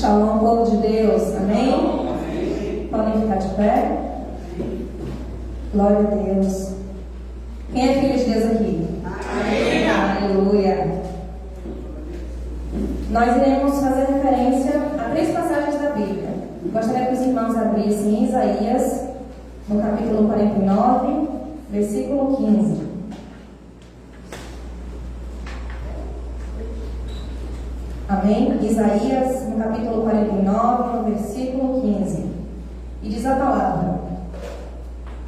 Shalom, povo de Deus. Amém? Podem ficar de pé? Glória a Deus. Quem é filho de Deus aqui? Amém. Aleluia. Nós iremos fazer referência a 3 passagens da Bíblia. Gostaria que os irmãos abrissem Isaías, no capítulo 49, versículo 15. Amém? Isaías, no capítulo 49, no versículo 15. E diz a palavra: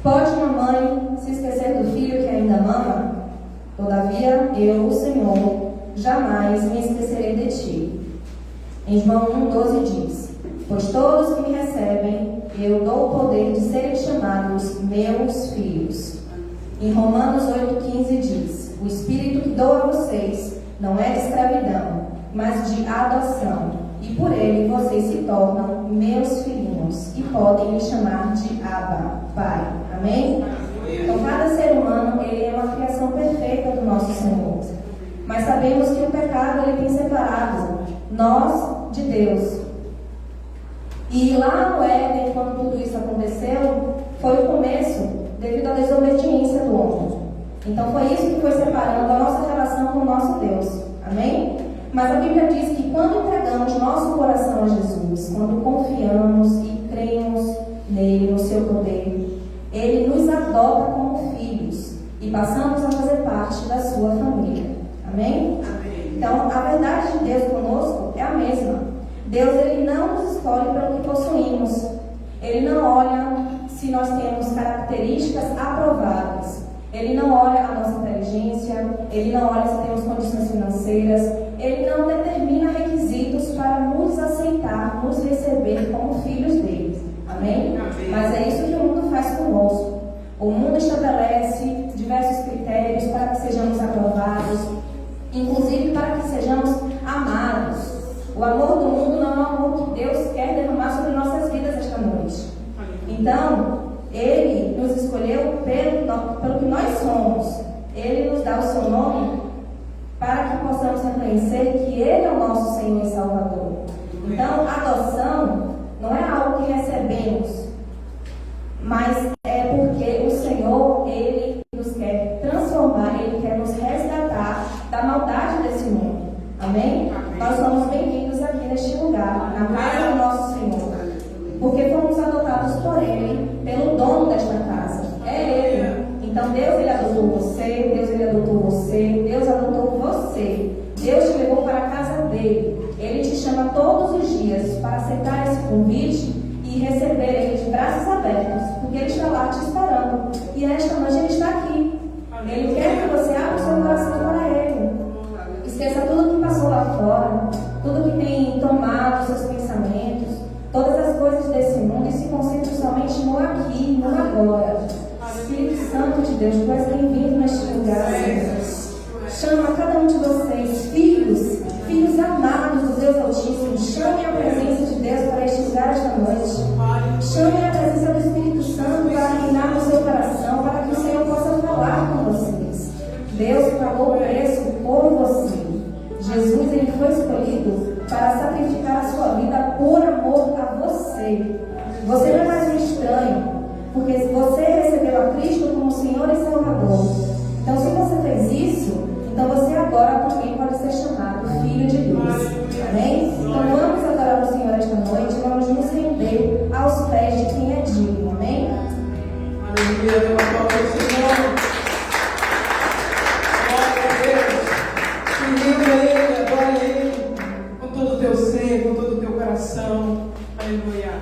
Pode uma mãe se esquecer do filho que ainda mama? Todavia, eu, o Senhor, jamais me esquecerei de ti. Em João 1,12 diz: Pois todos que me recebem, eu dou o poder de serem chamados meus filhos. Em Romanos 8,15 diz: O Espírito que dou a vocês não é de escravidão, mas de adoção, e por ele vocês se tornam meus filhinhos, e podem me chamar de Abba, Pai. Amém? Então, cada ser humano, ele é uma criação perfeita do nosso Senhor. Mas sabemos que o pecado, ele tem separado nós de Deus. E lá no Éden, quando tudo isso aconteceu, foi o começo, devido à desobediência do homem. Então, foi isso que foi separando a nossa relação com o nosso Deus. Amém? Mas a Bíblia diz que quando entregamos nosso coração a Jesus, quando confiamos e cremos nele, no seu poder, ele nos adota como filhos e passamos a fazer parte da sua família. Amém? Amém. Então, a verdade de Deus conosco é a mesma. Deus, ele não nos escolhe pelo que possuímos. Ele não olha se nós temos características aprovadas. Ele não olha a nossa inteligência, ele não olha se temos condições financeiras, ele não determina requisitos para nos aceitar, nos receber como filhos dele. Amém? Amém? Mas é isso que o mundo faz conosco. O mundo estabelece diversos critérios para que sejamos aprovados, inclusive para que sejamos amados. O amor do mundo não é o amor que Deus quer derramar sobre nossas vidas esta noite. Então, ele nos escolheu pelo que nós somos. Ele nos dá o seu nome para que possamos reconhecer que ele é o nosso Senhor e Salvador. Então, a adoção não é algo que recebemos, mas é porque o Senhor, ele nos quer transformar, ele quer nos resgatar da maldade desse mundo. Amém? Nós somos bem-vindos aqui neste lugar, na casa do nosso Senhor, porque fomos adotados por ele, pelo dono desta casa. É ele. Então Deus, ele adotou você, Deus, ele adotou você, Deus adotou você. Deus te levou para a casa dele. Ele te chama todos os dias para aceitar esse convite e receber ele de braços abertos, porque ele está lá te esperando. E nesta noite ele está aqui. Ele quer que você abra o seu coração para ele. Esqueça tudo que passou lá fora, tudo que tem tomado os seus pensamentos, todas as coisas desse mundo, e se concentre somente no aqui, no agora. Espírito Santo de Deus, tu és bem-vindo neste lugar, Senhor. Chama cada um de vocês, filhos, filhos amados do Deus Altíssimo. Chame a presença de Deus para este lugar esta noite. Chame a presença do Espírito Santo para reinar no seu coração, para que o Senhor possa falar com vocês. Deus pagou o preço por você. Jesus, ele foi escolhido para sacrificar a sua vida por amor a você. Você não é mais um estranho, porque você recebeu a Cristo como Senhor e Salvador. Então, se você fez isso, então você agora também pode ser chamado Filho de Deus. Amém? Então, vamos adorar o Senhor esta noite e vamos nos render aos pés de quem é digno. Amém? Aleluia, dê uma palma ao Senhor. Glória a Deus. Lindo Ele, adora Ele com todo o teu ser, com todo o teu coração. Aleluia.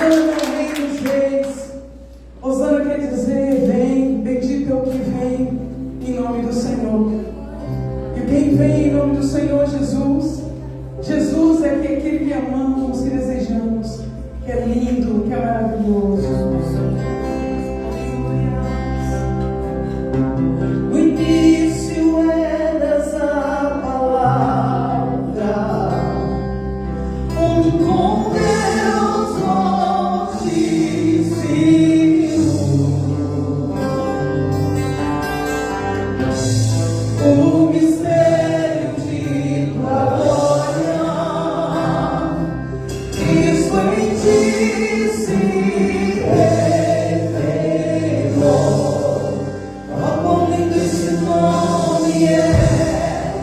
Hosana é o Rei dos Reis. Hosana quer dizer: vem, bendito é o que vem em nome do Senhor. E quem vem em nome do Senhor Jesus, Jesus é aquele que amamos, que desejamos, que é lindo, que é maravilhoso. No início eras a palavra, onde com Deus o mistério de tua glória, isso em ti se revelou. Ó, quão lindo esse nome é,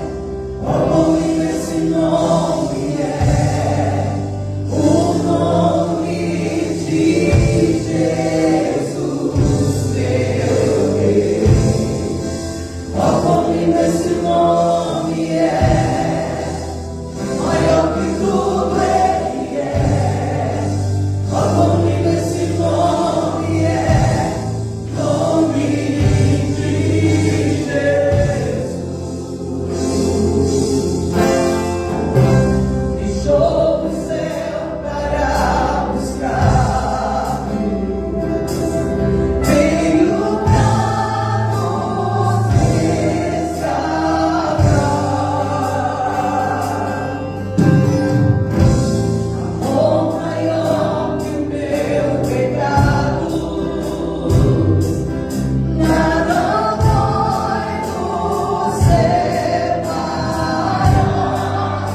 ó, quão lindo esse nome é, o nome de Jesus, meu Rei. Ó, quão lindo esse nome é, maior que tudo ele é. Ó, quão lindo esse nome é, nome de Jesus. Deixou o céu para buscar, veio pra nos resgatar. Amor maior que o meu pecado, nada vai nos separar.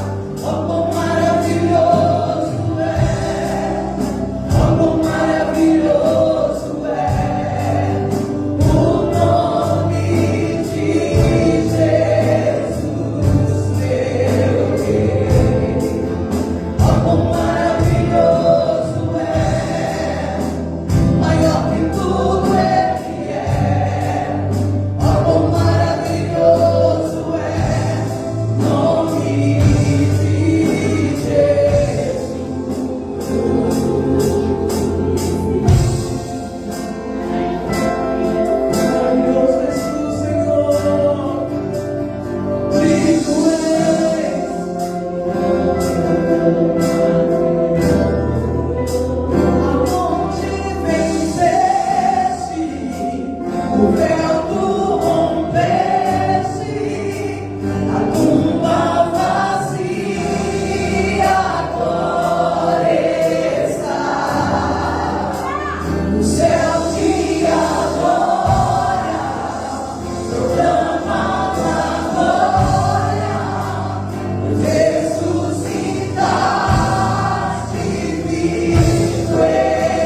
Ó, quão maravilhoso é, ó, quão maravilhoso é o nome de Jesus, meu Rei. Ó, quão maravilhoso é, maior que tudo ele é. Ó, quão maravilhoso é, nome de Jesus. Maravilhoso és tu, Senhor, digno és. Aonde venceste, o véu tu rompeste, a tumba vazia agora está. O céu te adora, proclama a glória, pois ressuscitaste, vivo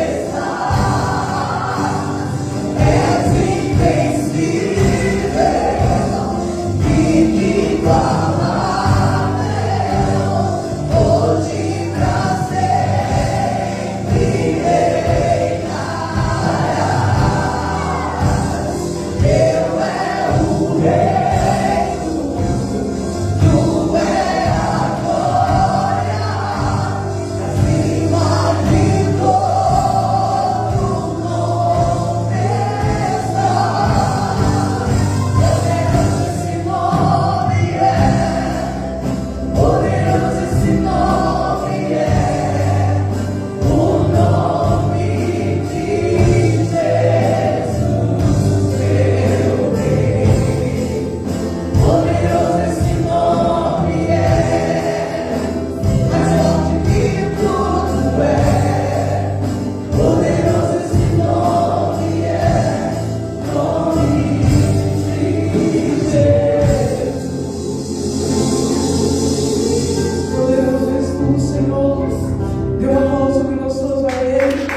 estás. És invencível, inigualável, hoje pra sempre reinarás. Teu é o reino, tu é a glória, acima de todo nome está. Poderoso esse nome é, poderoso esse nome é, o nome de Jesus, meu Rei. Poderoso esse nome é, mais forte que tudo é. Poderoso esse nome é, nome de Jesus. Poderoso és tu, Senhor. Dê um aplauso bem gostoso a Ele.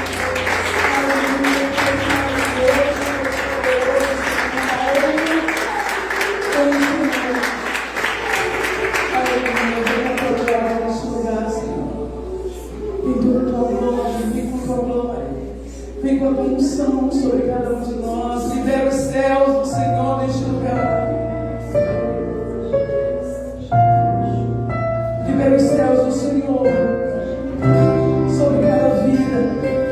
Aleluia, aleluia. Vem com a tua glória no nosso lugar, Senhor. Vem com a tua glória, vem com a tua glória. Vem com a tua unção sobre cada um de nós. Libera os céus do Senhor neste lugar. Libera os céus do Senhor sobre cada vida.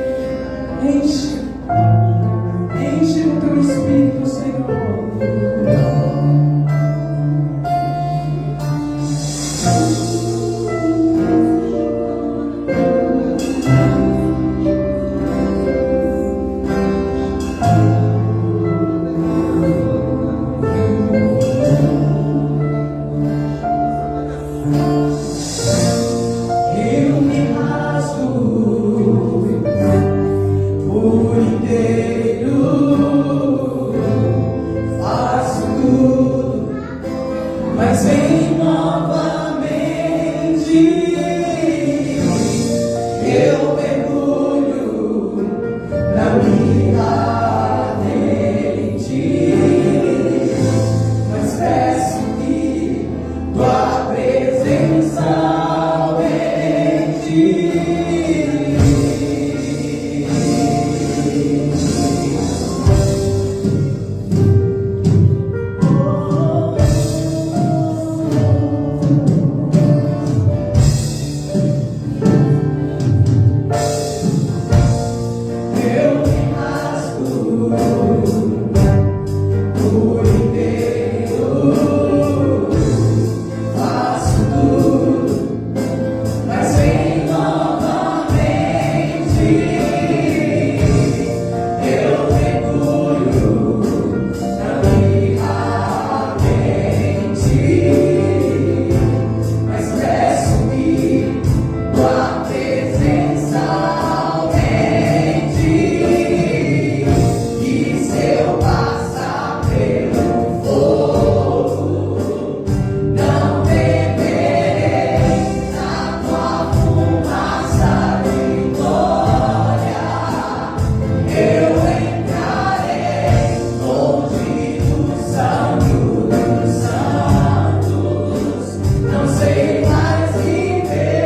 Não sei mais viver.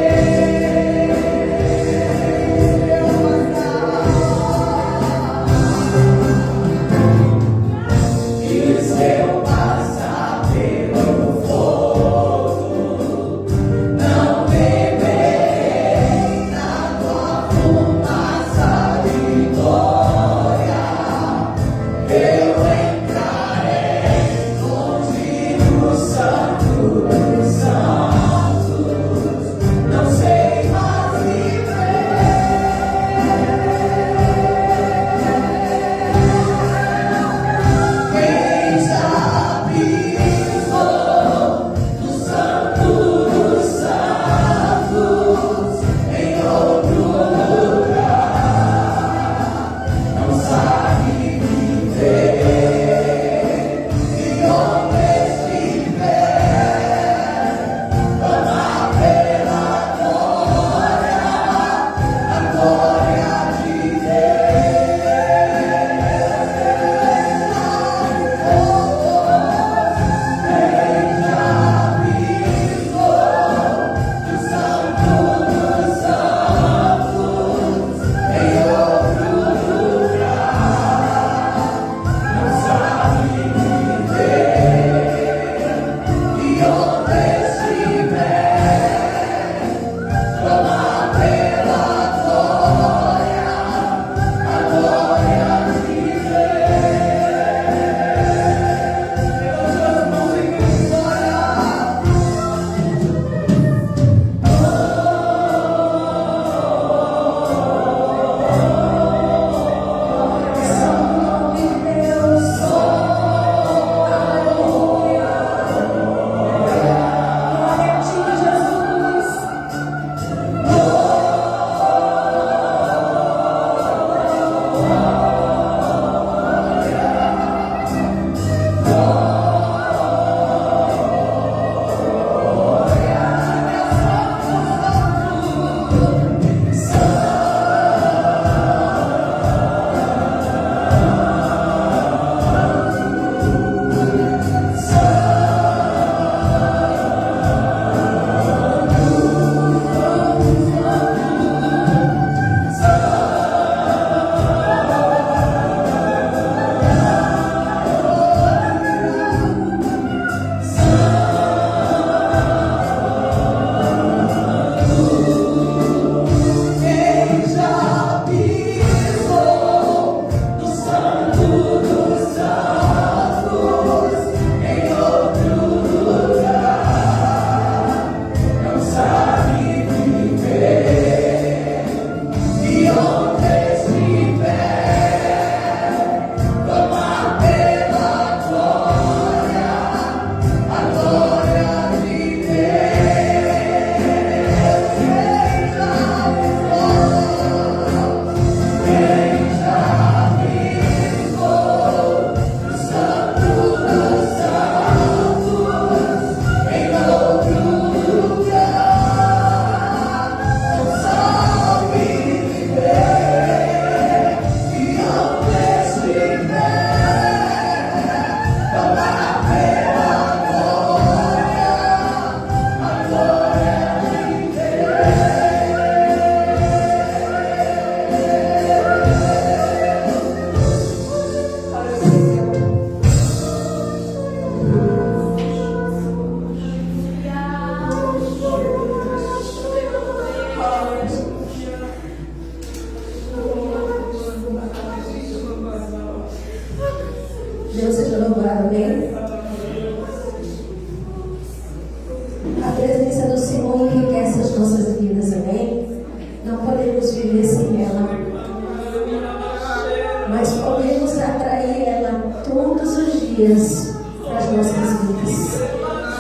dias para as nossas vidas.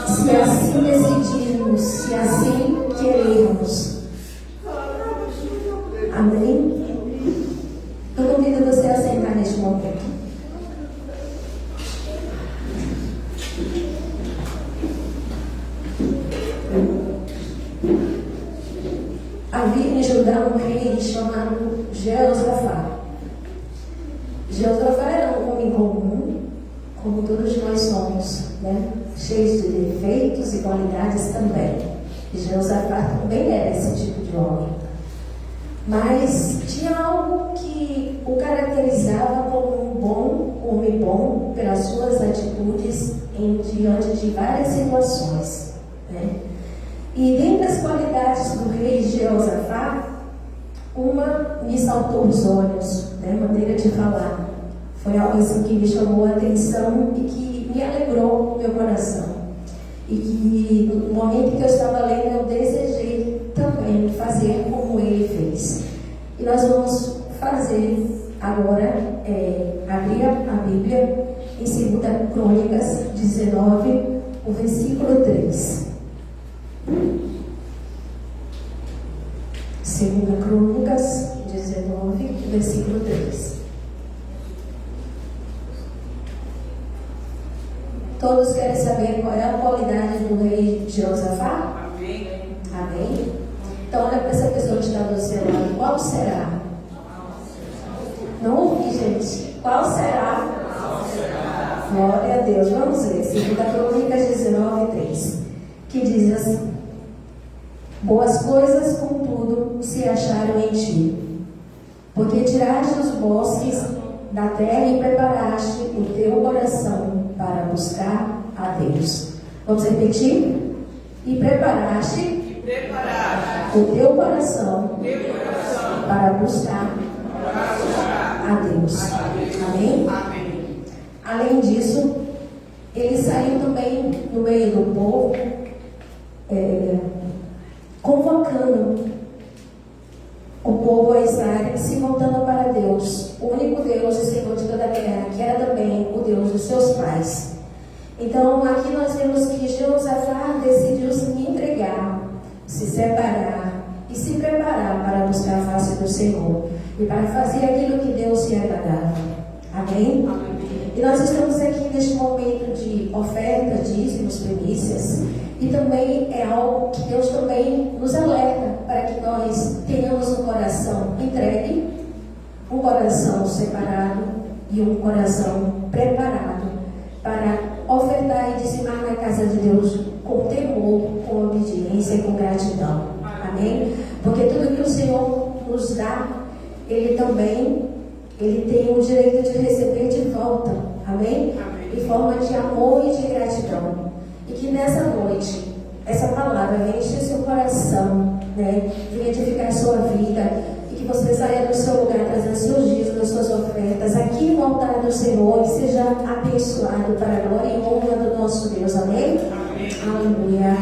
Se assim decidirmos, se assim querermos. Amém? Eu convido você a sentar neste momento. Havia em Judá um rei chamado Jeosafá. Jeosafá era um homem comum, como todos nós somos, né? Cheios de defeitos e qualidades também. E Jeosafá também era esse tipo de homem. Mas tinha algo que o caracterizava como um homem bom pelas suas atitudes diante de várias situações, né? E dentre as qualidades do rei Jeosafá, uma me saltou os olhos, né? Maneira de falar. Foi algo assim que me chamou a atenção e que me alegrou meu coração. E que no momento que eu estava lendo, eu desejei também fazer como ele fez. E nós vamos fazer agora, abrir a Bíblia em 2 Crônicas 19, o versículo 3. 2 Crônicas 19, versículo 3. Todos querem saber qual é a qualidade do rei Jeosafá? Amém. Amém? Então olha para essa pessoa que está do seu lado. Qual será? Não ouvi, gente. Qual será? Glória a Deus. Vamos ler. 2 Crônicas 19, 3. Que diz assim: boas coisas, contudo, se acharam em ti, porque tiraste os bosques da terra e preparaste o teu coração para buscar a Deus. Vamos repetir? E preparaste o teu coração para buscar a Deus. Amém? Além disso, ele saiu também no meio do povo, convocando o povo a estar se voltando para Deus, o único Deus e Senhor de toda a terra, que era também o Deus dos seus pais. Então, aqui nós vemos que Jeosafá decidiu se entregar, se separar e se preparar para buscar a face do Senhor e para fazer aquilo que Deus lhe agradava. Amém? E nós estamos aqui neste momento de oferta, dízimos, primícias, e também é algo que Deus também nos alerta para que nós tenhamos um coração entregue, um coração separado e um coração preparado para ofertar e dizimar na casa de Deus com temor, com obediência e com gratidão. Amém? Porque tudo que o Senhor nos dá, Ele tem o direito de receber de volta. Amém? Em forma de amor e de gratidão. E que nessa noite, essa palavra venha encher seu coração, né? Venha edificar a sua vida. E que você saia do seu lugar, trazendo seus dízimos, as suas ofertas, aqui no altar do Senhor, e seja abençoado para a glória e honra do nosso Deus. Amém? Amém. Aleluia.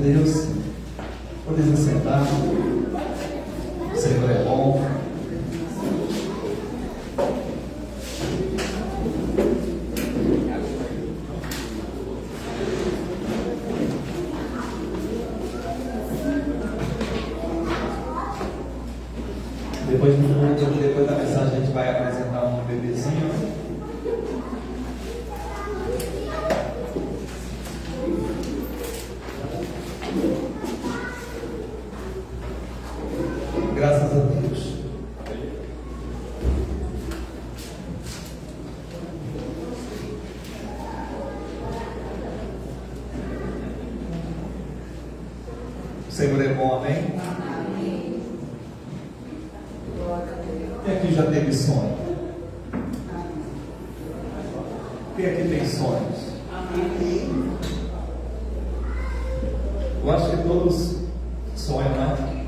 Deus. Podem se sentar. O Senhor é bom. Depois da mensagem a gente vai apresentar um bebezinho. Graças a Deus. O Senhor é bom, amém? Quem aqui já teve sonho? Quem aqui tem sonhos? Eu acho que todos sonham, né?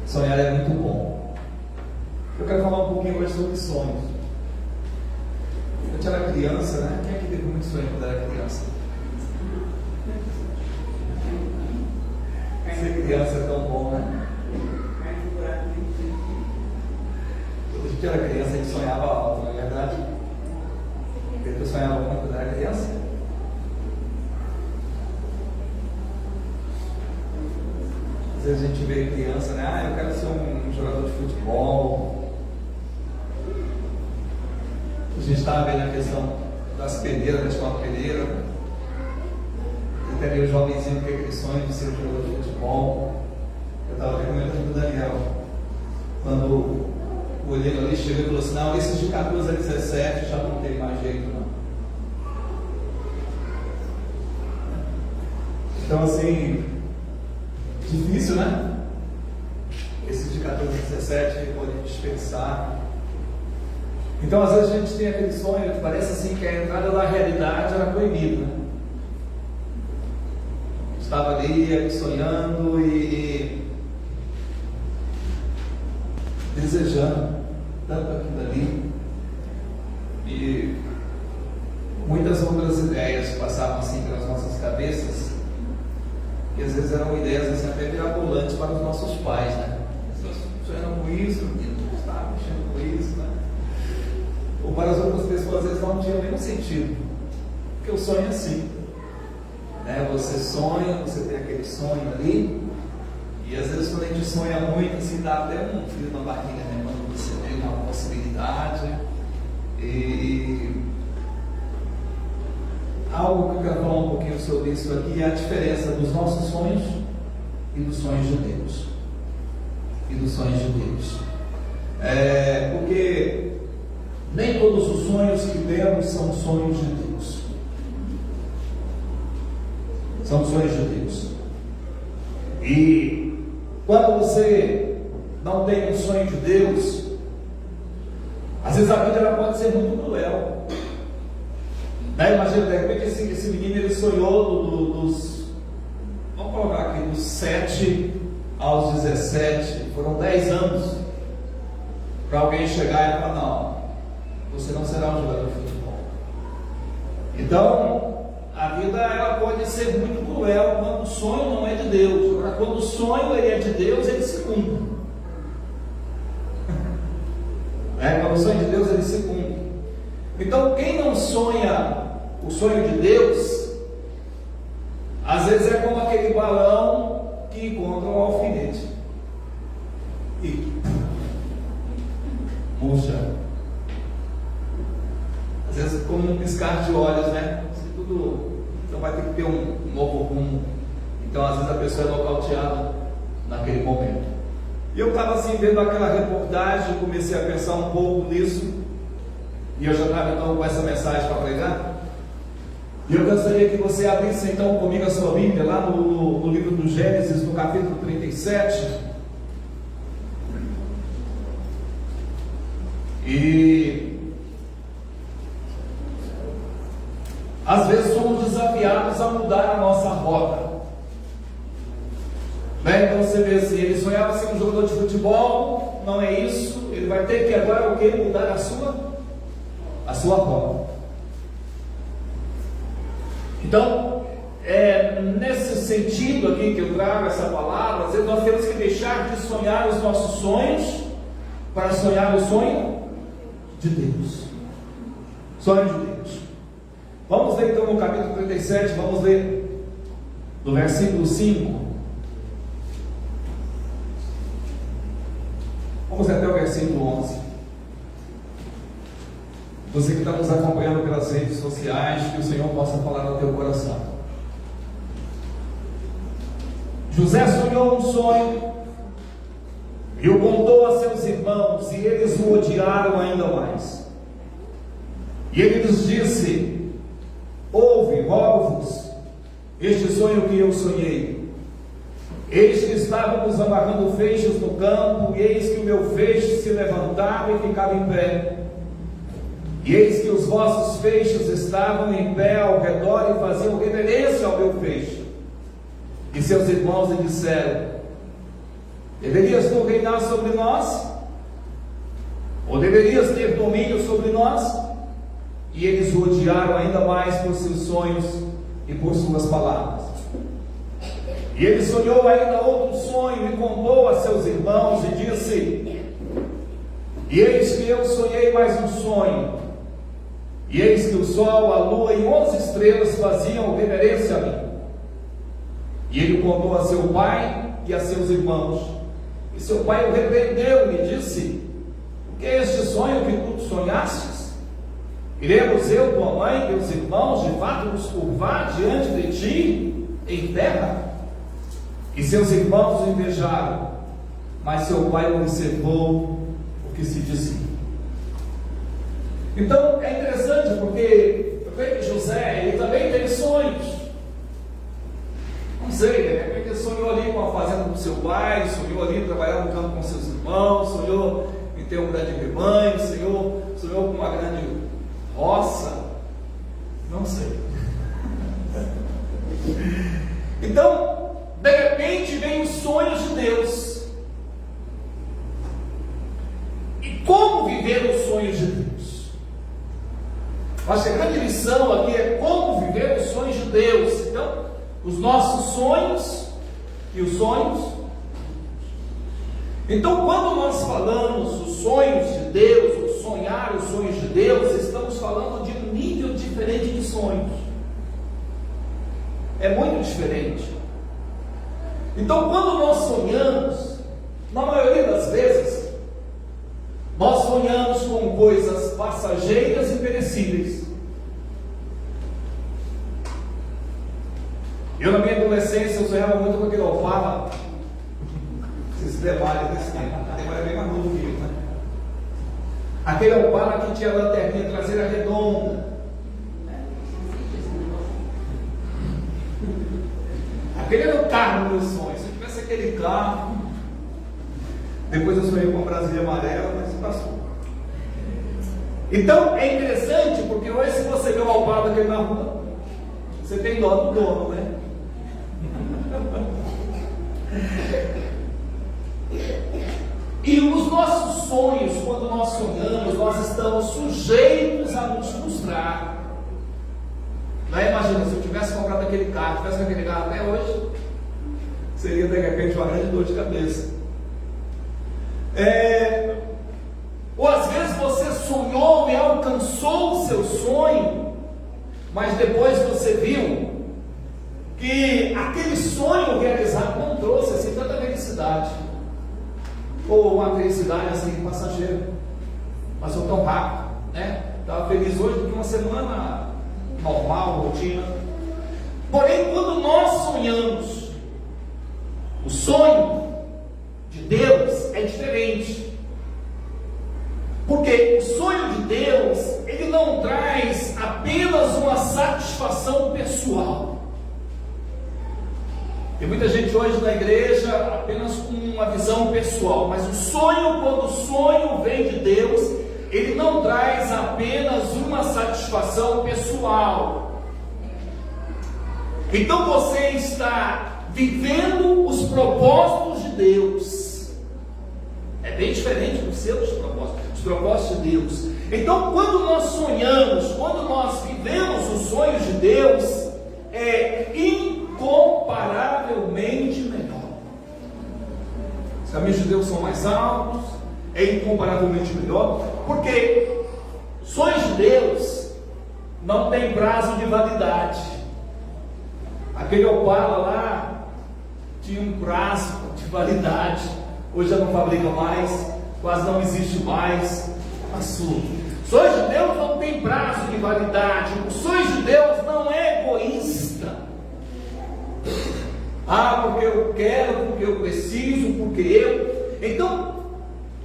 Sonhar é muito bom. Eu quero falar um pouquinho hoje sobre sonhos. Eu era criança, né? Quem aqui teve muito sonho quando era criança? Ser criança é tão bom, né? Quando a gente era criança, a gente sonhava alto, não é verdade? Eu sonhava muito quando era criança. Às vezes a gente vê criança, né? Eu quero ser um jogador de futebol. A gente estava vendo a questão das peneiras, da escola peneira. E tem o jovenzinho que tem aquele sonho de ser um jogador de futebol. Eu estava comentando com o Daniel. Quando o olheiro ali chegou e falou assim: não, esses de 14 a 17 já não tem mais jeito, não. Então, assim, difícil, né? Esses de 14 a 17 podem dispensar. Então, às vezes a gente tem aquele sonho que parece assim que a entrada da realidade era proibida, né? Estava ali sonhando e desejando tanto aquilo ali, e muitas outras ideias passavam assim pelas nossas cabeças, e às vezes eram ideias assim, até mirabolantes para os nossos pais, né? Estão sonhando com isso, o menino está mexendo com isso, né? Ou para as outras pessoas, às vezes não tinha nenhum sentido, porque o sonho é assim, né? Você sonha, você tem aquele sonho ali, e às vezes quando a gente sonha muito, assim, dá até um frio na barriga, né? Quando você tem uma possibilidade. E algo que eu quero falar um pouquinho sobre isso aqui é a diferença dos nossos sonhos e dos sonhos de Deus. Porque nem todos os sonhos que temos são sonhos de Deus. São sonhos de Deus. E quando você não tem um sonho de Deus, às vezes a vida ela pode ser muito cruel, né? Imagina, de repente esse menino ele sonhou vamos colocar aqui, dos 7 aos 17, foram 10 anos, para alguém chegar e falar: não, você não será um jogador de futebol. Então, a vida ela pode ser muito cruel quando o sonho não é de Deus. Agora, quando o sonho ele é de Deus, ele se cumpre. Quando o sonho de Deus, ele se cumpre. Então, quem não sonha o sonho de Deus, às vezes é como aquele balão que encontra um alfinete e murcha. Às vezes como um piscar de olhos, né? Então vai ter que ter um novo rumo. Então às vezes a pessoa é nocauteada naquele momento. E eu estava assim vendo aquela reportagem, comecei a pensar um pouco nisso, e eu já estava então com essa mensagem para pregar. E eu gostaria que você abrisse então comigo a sua Bíblia lá no livro do Gênesis, no capítulo 37. E às vezes somos desafiados a mudar a nossa rota, né? Então você vê assim, ele sonhava ser um jogador de futebol, não é isso, ele vai ter que agora o que? Mudar a sua rota. Então, nesse sentido aqui que eu trago essa palavra, às vezes nós temos que deixar de sonhar os nossos sonhos para sonhar o sonho de Deus. Sonho de Deus. Vamos ler então no capítulo 37, vamos ler do versículo 5. Vamos até o versículo 11. Você que está nos acompanhando pelas redes sociais, que o Senhor possa falar no teu coração. José sonhou um sonho e o contou a seus irmãos, e eles o odiaram ainda mais. E ele lhes disse: ouve, rogo-vos, este sonho que eu sonhei. Eis que estávamos amarrando feixes no campo, e eis que o meu feixe se levantava e ficava em pé. E eis que os vossos feixes estavam em pé ao redor e faziam reverência ao meu feixe. E seus irmãos lhe disseram: deverias tu reinar sobre nós? Ou deverias ter domínio sobre nós? E eles o odiaram ainda mais por seus sonhos e por suas palavras. E ele sonhou ainda outro sonho e contou a seus irmãos e disse: e eis que eu sonhei mais um sonho. E eis que o sol, a lua e 11 estrelas faziam reverência a mim. E ele contou a seu pai e a seus irmãos. E seu pai o repreendeu e lhe disse: o que é este sonho que tu sonhastes? Iremos eu, tua mãe e teus irmãos de fato nos curvar diante de ti em terra? E seus irmãos o invejaram, mas seu pai observou o que se dizia. Então é interessante porque eu creio que José, ele também teve sonhos. Não sei, de repente ele sonhou ali com a fazenda do seu pai, sonhou ali trabalhar no campo com seus irmãos, sonhou em ter um grande rebanho, sonhou com uma grande roça. Não sei. Então, de repente vem os sonhos de Deus. E como viver os sonhos de Deus? Acho que a grande lição aqui é como viver os sonhos de Deus. Então, os nossos sonhos e os sonhos. Então, quando nós falamos os sonhos de Deus, ou sonhar os sonhos de Deus, estamos falando de um nível diferente de sonhos. É muito diferente. Então, quando nós sonhamos, na maioria das vezes, nós sonhamos com coisas passageiras e perecíveis. Eu, na minha adolescência, eu sonhava muito com aquele Opala. Esses detalhes desse tempo. Agora é bem mais novo que eu, né? Aquele Opala que tinha a lanterninha traseira redonda. Aquele era o carro do meu sonho. Se eu tivesse aquele carro. Depois eu sonhei com a Brasília amarela, mas passou. Então é interessante, porque hoje, se você vê um Opala daquele na rua, você tem dó do dono, né? E os nossos sonhos, quando nós sonhamos, nós estamos sujeitos a nos frustrar. Não é? Imagina, se eu tivesse comprado aquele carro, tivesse aquele carro até hoje, seria de repente uma grande dor de cabeça. Ou às vezes você sonhou e alcançou o seu sonho, mas depois você viu que aquele sonho realizado não trouxe assim tanta felicidade, ou uma felicidade assim passageira, passou tão rápido, né? Estava feliz hoje do que uma semana normal, rotina. Porém, quando nós sonhamos, o sonho de Deus é diferente. Porque o sonho de Deus, ele não traz apenas uma satisfação pessoal. Tem muita gente hoje na igreja apenas com uma visão pessoal, mas o sonho, quando o sonho vem de Deus, ele não traz apenas uma satisfação pessoal. Então você está vivendo os propósitos de Deus. É bem diferente dos seus propósitos. Propósito de Deus. Então, quando nós sonhamos, quando nós vivemos os sonhos de Deus, incomparavelmente melhor. Os caminhos de Deus são mais altos, é incomparavelmente melhor, porque sonhos de Deus não tem prazo de validade. Aquele Opala lá tinha um prazo de validade, hoje já não fabrica mais, quase não existe mais, passou. Sonhos de Deus não tem prazo de validade. O sonho de Deus não é egoísta. Porque eu quero, porque eu preciso, porque eu. Então,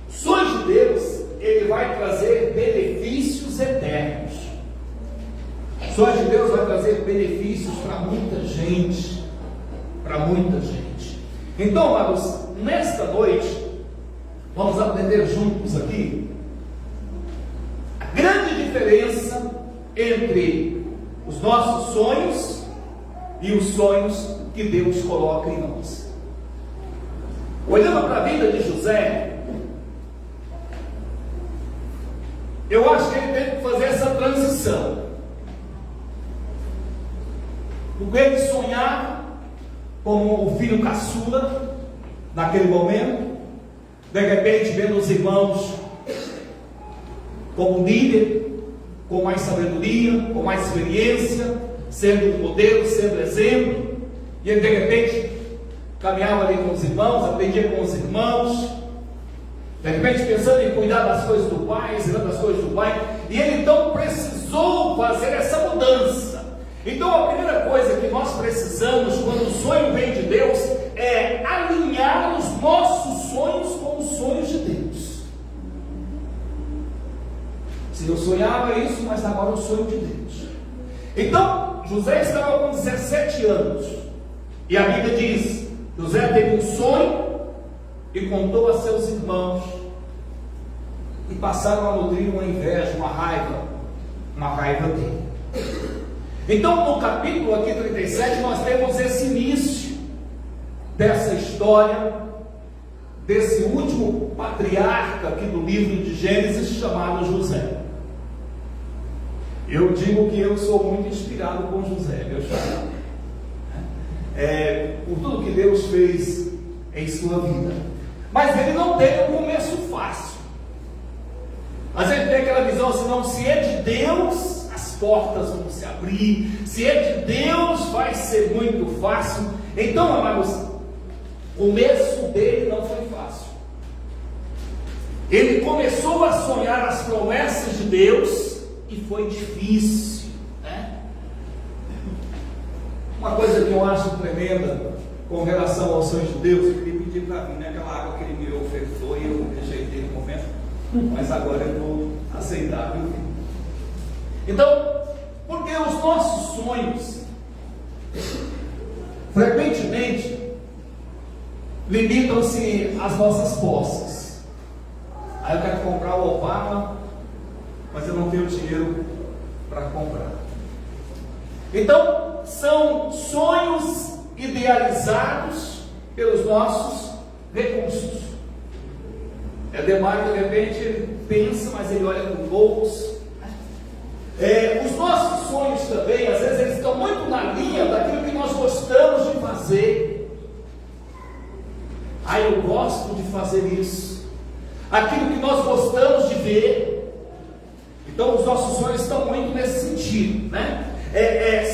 sonho de Deus, ele vai trazer benefícios eternos. Sonho de Deus vai trazer benefícios para muita gente. Para muita gente. Então, amados, nesta noite, vamos aprender juntos aqui a grande diferença entre os nossos sonhos e os sonhos que Deus coloca em nós. Olhando para a vida de José, eu acho que ele teve que fazer essa transição. Porque ele sonhava como o filho caçula, naquele momento, de repente vendo os irmãos como líder, com mais sabedoria, com mais experiência, sendo modelo, sendo exemplo, e ele de repente caminhava ali com os irmãos, aprendia com os irmãos, de repente pensando em cuidar das coisas do pai, ensinando as coisas do pai, e ele então precisou fazer essa mudança. Então a primeira coisa que nós precisamos quando o sonho vem de Deus é alinhar os nossos sonhos com os sonhos de Deus. Se eu sonhava isso, mas agora é o sonho de Deus. Então José estava com 17 anos e a Bíblia diz: José teve um sonho e contou a seus irmãos, e passaram a nutrir uma inveja, uma raiva dele. Então, no capítulo aqui 37, nós temos esse início dessa história, desse último patriarca aqui do livro de Gênesis, chamado José. Eu digo que eu sou muito inspirado com José, meu xará. Por tudo que Deus fez em sua vida. Mas ele não teve um começo fácil. Às vezes tem aquela visão, senão, se é de Deus, as portas vão se abrir, se é de Deus, vai ser muito fácil. Então, amados, o começo dele não foi fácil. Ele começou a sonhar as promessas de Deus e foi difícil, né? Uma coisa que eu acho tremenda com relação ao sonho de Deus, eu queria pedir para mim, né? Aquela água que ele me ofertou e eu rejeitei no momento, mas agora eu vou aceitar, viu? Então, porque os nossos sonhos frequentemente limitam-se às nossas posses. Aí eu quero comprar o Opala, mas eu não tenho dinheiro para comprar. Então, são sonhos idealizados pelos nossos recursos. Demais, de repente, ele pensa, mas ele olha para o bolso. Os nossos sonhos também, às vezes, eles estão muito na linha daquilo que nós gostamos de fazer. Eu gosto de fazer isso. Aquilo que nós gostamos de ver. Então, os nossos sonhos estão muito nesse sentido, né?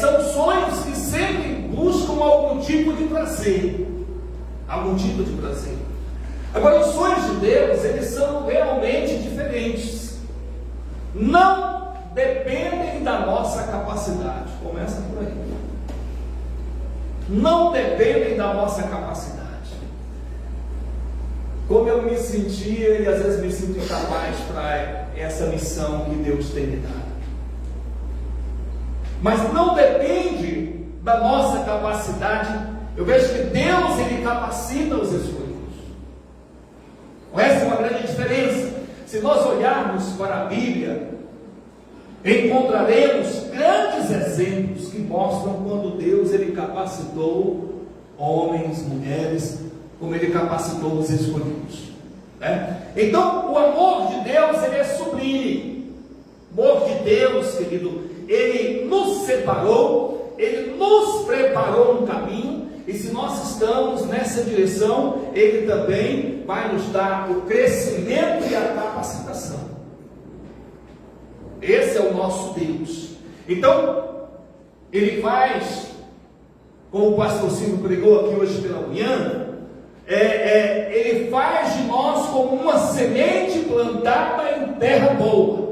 São sonhos que sempre buscam algum tipo de prazer. Algum tipo de prazer. Agora, os sonhos de Deus, eles são realmente diferentes. Não dependem da nossa capacidade. Começa por aí. Não dependem da nossa capacidade. Como eu me sentia e às vezes me sinto incapaz para essa missão que Deus tem me dado. Mas não depende da nossa capacidade. Eu vejo que Deus, ele capacita os escolhidos. Essa é uma grande diferença. Se nós olharmos para a Bíblia, encontraremos grandes exemplos que mostram quando Deus, ele capacitou homens, mulheres, como ele capacitou os escolhidos, né? Então, o amor de Deus, ele é sublime. O amor de Deus, querido, ele nos separou, ele nos preparou um caminho, e se nós estamos nessa direção, Ele também vai nos dar o crescimento e a capacitação. Esse é o nosso Deus. Então, Ele faz, como o pastor Silvio pregou aqui hoje pela manhã, Ele faz de nós como uma semente plantada em terra boa.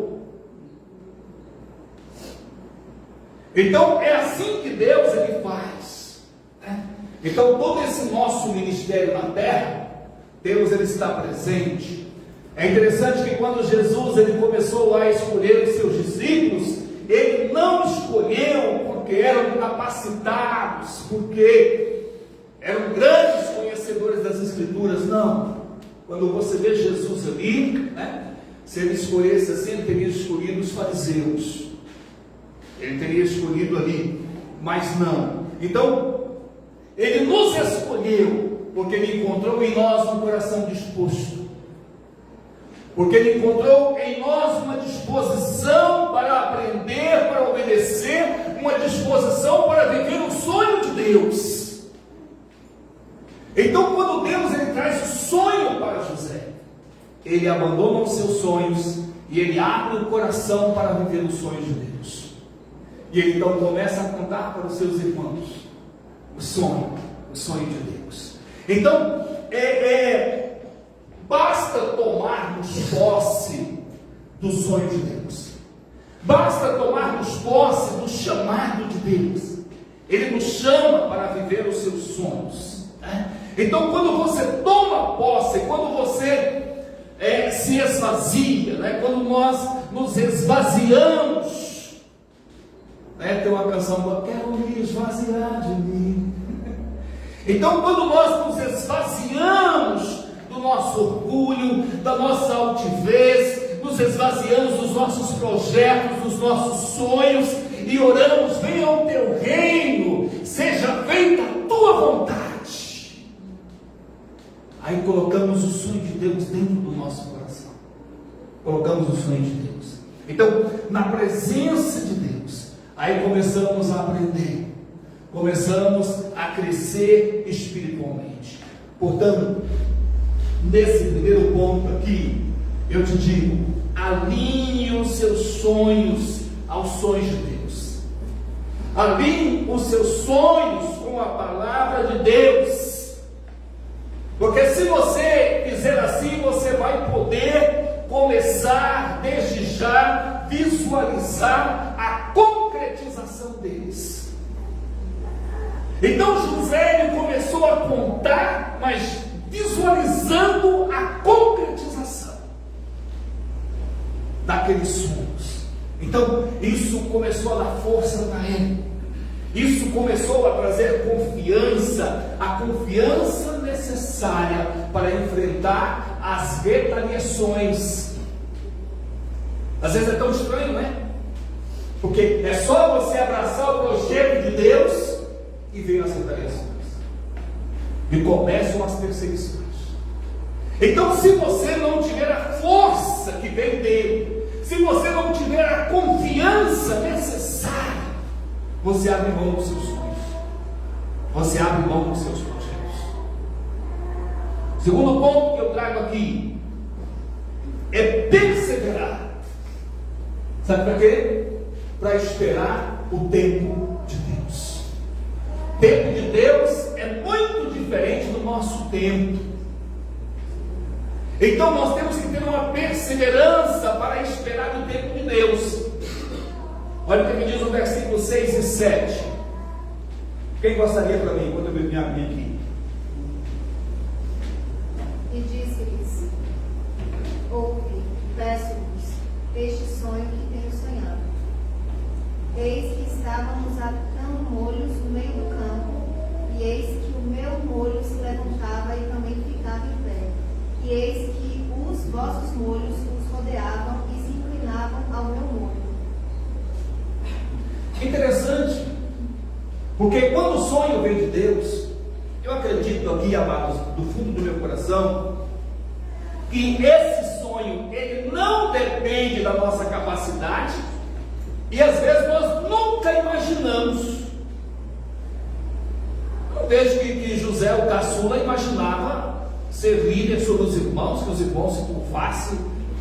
Então é assim que Deus Ele faz, né? Então todo esse nosso ministério na terra, Deus Ele está presente. É interessante que quando Jesus Ele começou a escolher os seus discípulos, Ele não escolheu porque eram capacitados, porque eram grandes conhecedores das Escrituras, não. Quando você vê Jesus ali, né, se Ele escolhesse assim, Ele teria escolhido os fariseus, Ele teria escolhido ali, mas não. Então, Ele nos escolheu, porque Ele encontrou em nós um coração disposto, porque Ele encontrou em nós uma disposição para aprender, para obedecer, uma disposição para viver o sonho de Deus. Então, quando Deus Ele traz o sonho para José, Ele abandona os seus sonhos e Ele abre o coração para viver o sonho de Deus. E Ele então começa a contar para os seus irmãos o sonho de Deus. Então, basta tomarmos posse do sonho de Deus, basta tomarmos posse do chamado de Deus. Ele nos chama para viver os seus sonhos, né? Então, quando você toma posse, quando você se esvazia, né? Quando nós nos esvaziamos, né? Tem uma canção que quero me esvaziar de mim. Então, quando nós nos esvaziamos do nosso orgulho, da nossa altivez, nos esvaziamos dos nossos projetos, dos nossos sonhos, e oramos: venha o teu reino, seja feita a tua vontade. Aí colocamos o sonho de Deus dentro do nosso coração. Colocamos o sonho de Deus. Então, na presença de Deus, aí começamos a aprender, começamos a crescer espiritualmente. Portanto, nesse primeiro ponto aqui, eu te digo: alinhe os seus sonhos aos sonhos de Deus. Alinhe os seus sonhos com a palavra de Deus. Porque se você fizer assim, você vai poder começar desde já visualizar a concretização deles. Então José ele começou a contar, mas visualizando a concretização daqueles sonhos. Então isso começou a dar força para ele. Isso começou a trazer confiança, a confiança necessária para enfrentar as retaliações. Às vezes é tão estranho, né? Porque é só você abraçar o projeto de Deus e vem as retaliações, e começam as perseguições. Então, se você não tiver a força que vem dele, se você não tiver a confiança necessária, você abre mão dos seus sonhos, você abre mão dos seus projetos. Segundo ponto que eu trago aqui é perseverar. Sabe para quê? Para esperar o tempo de Deus. O tempo de Deus é muito diferente do nosso tempo. Então nós temos que ter uma perseverança para esperar o tempo de Deus. Olha o que diz o versículo 6 e 7. Quem gostaria para mim, quando eu bebi minha aguinha aqui? E disse-lhes: ouve, peço-vos, este sonho que tenho sonhado. Eis que estávamos atando molhos no meio do campo, e eis que o meu molho se levantava e também ficava em pé. E eis que os vossos molhos os rodeavam e se inclinavam ao meu molho. Interessante, porque quando o sonho vem de Deus, eu acredito aqui, amados, do fundo do meu coração, que esse sonho, ele não depende da nossa capacidade, e às vezes nós nunca imaginamos. eu vejo que José, o caçula, imaginava ser líder sobre os irmãos, que os irmãos se curvassem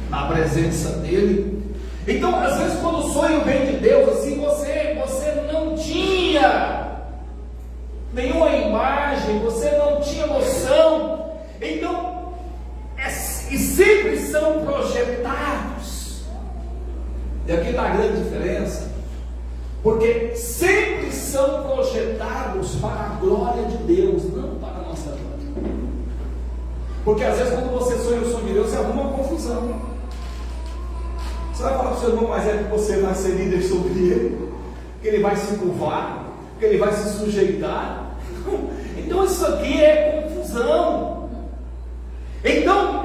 na presença dele. Então, às vezes, quando o sonho vem de Deus, assim, você não tinha nenhuma imagem, você não tinha noção. Então, e sempre são projetados. E aqui está a grande diferença, porque sempre são projetados para a glória de Deus, não para a nossa glória. Porque às vezes, quando você sonha o sonho de Deus, você arruma uma confusão. Você vai falar para o seu irmão mais velho que você vai ser líder sobre ele, que ele vai se curvar, que ele vai se sujeitar. Então isso aqui é confusão. Então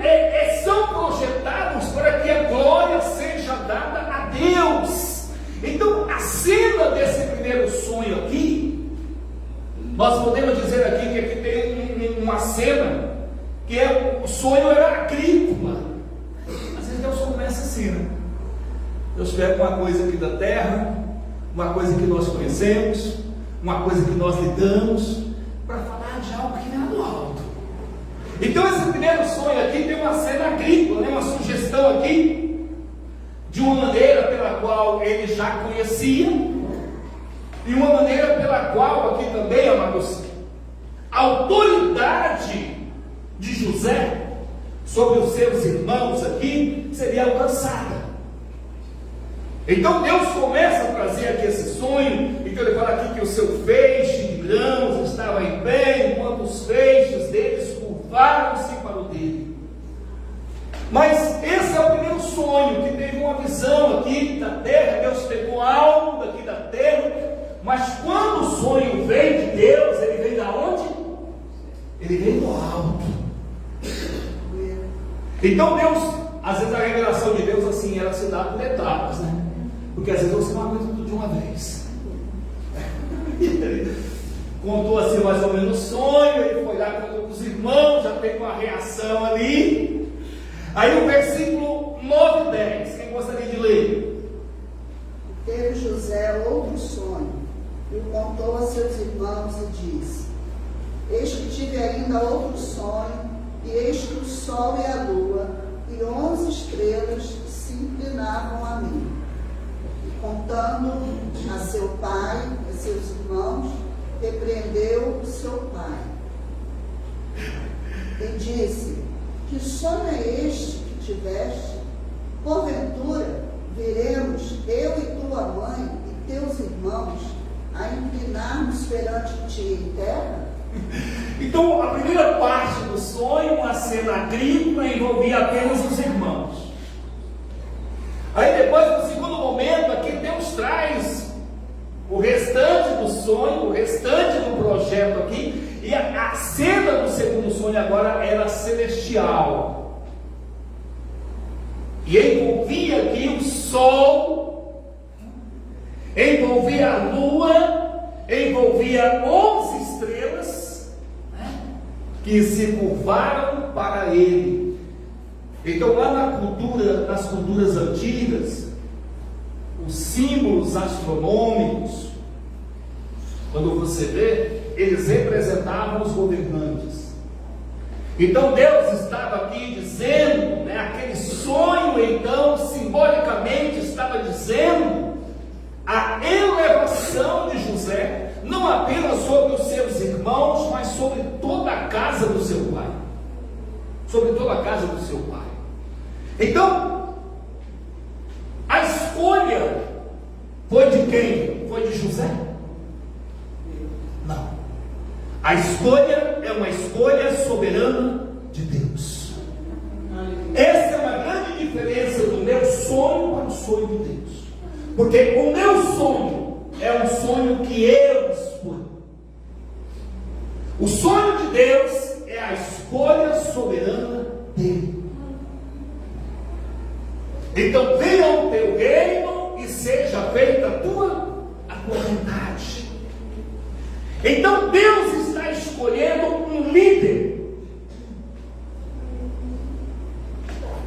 são projetados para que a glória seja dada a Deus. Então a cena desse primeiro sonho aqui, nós podemos dizer aqui que aqui tem uma cena que o sonho era agrícola. Às vezes Deus começa assim, né? Deus pega uma coisa aqui da terra, uma coisa que nós conhecemos, uma coisa que nós lidamos, para falar de algo que vem do alto. Então esse primeiro sonho aqui tem uma cena agrícola, né? Uma sugestão aqui de uma maneira pela qual ele já conhecia, e uma maneira pela qual aqui também, amados, a autoridade de José sobre os seus irmãos aqui seria alcançada. Então Deus começa a trazer aqui esse sonho. Então ele fala aqui que o seu feixe de grãos estava em pé, enquanto os feixes deles curvaram-se para o dele. Mas esse é o primeiro sonho, que teve uma visão aqui da terra. Deus pegou algo daqui da terra, mas quando o sonho vem de Deus, ele vem da onde? Ele vem do alto. Então Deus, às vezes a revelação de Deus assim, ela se dá por etapas, né? Porque às vezes você não aguenta tudo de uma vez. Ele contou assim mais ou menos o sonho, ele foi lá, contou com os irmãos, já teve uma reação ali. Aí o versículo 9 e 10, quem gostaria de ler? Teve José outro sonho, e o contou a seus irmãos e disse: eis que tive ainda outro sonho, e eis que o sol e a lua e 11 estrelas se inclinavam a mim. E contando a seu pai e seus irmãos, repreendeu o seu pai e disse: que sonho é este que tiveste? Porventura viremos eu e tua mãe e teus irmãos a inclinar-nos perante ti em terra? Então, a primeira parte do sonho, uma cena agrícola, envolvia apenas os irmãos. Aí depois, no segundo momento, aqui Deus traz o restante do sonho, o restante do projeto aqui, e a cena do segundo sonho agora era celestial. E envolvia aqui o sol, envolvia a lua, envolvia 11 estrelas, né, que se curvaram para ele. Então lá nas culturas antigas, os símbolos astronômicos, quando você vê, eles representavam os governantes. Então Deus estava aqui dizendo, né, aquele sonho então simbolicamente estava dizendo a elevação de José, não apenas sobre os seus irmãos, mas sobre toda a casa do seu pai. Sobre toda a casa do seu pai. Então, a escolha foi de quem? Foi de José? Não. A escolha é uma escolha soberana de Deus. Essa é uma grande diferença do meu sonho para o sonho de Deus. Porque o meu sonho é um sonho que eu escolho. O sonho de Deus é a escolha soberana dele. Então venha o teu reino e seja feita a tua vontade. Então Deus está escolhendo um líder.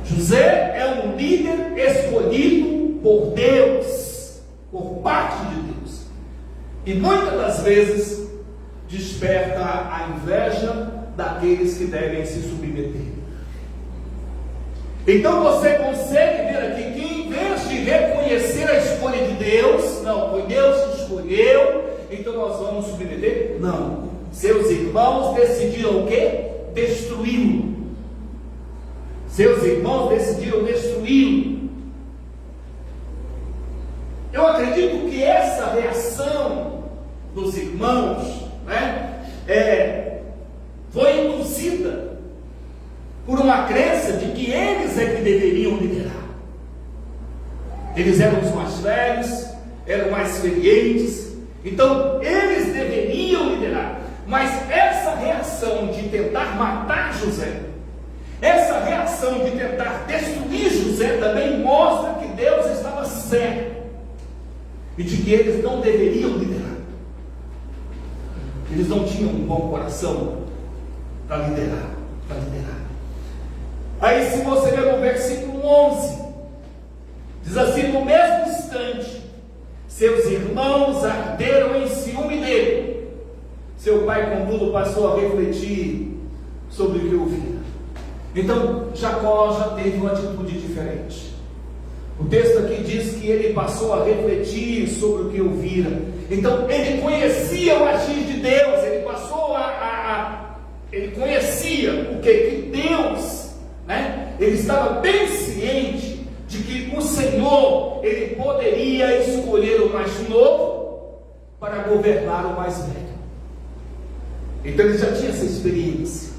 José é um líder escolhido por Deus, por parte de Deus. E muitas das vezes, desperta a inveja daqueles que devem se submeter. Então você consegue ver aqui que, em vez de reconhecer a escolha de Deus, não, foi Deus que escolheu, então nós vamos submeter. Não, seus irmãos decidiram o quê? Destruí-lo. Seus irmãos decidiram destruí-lo. Eu acredito que essa reação dos irmãos, foi induzida por uma crença de que eles é que deveriam liderar. Eles eram os mais velhos, eram mais experientes, então eles deveriam liderar. Mas essa reação de tentar matar José, essa reação de tentar destruir José, também mostra que Deus estava certo e de que eles não deveriam liderar. Eles não tinham um bom coração para liderar. Aí, se você ver no versículo 11, diz assim: no mesmo instante, seus irmãos arderam em ciúme dele. Seu pai, contudo, passou a refletir sobre o que ouvira. Então, Jacó já teve uma atitude diferente. O texto aqui diz que ele passou a refletir sobre o que ouvira. Então, ele conhecia o agir de Deus, ele passou ele conhecia o que Deus, ele estava bem ciente de que o Senhor, ele poderia escolher o mais novo para governar o mais velho. Então ele já tinha essa experiência,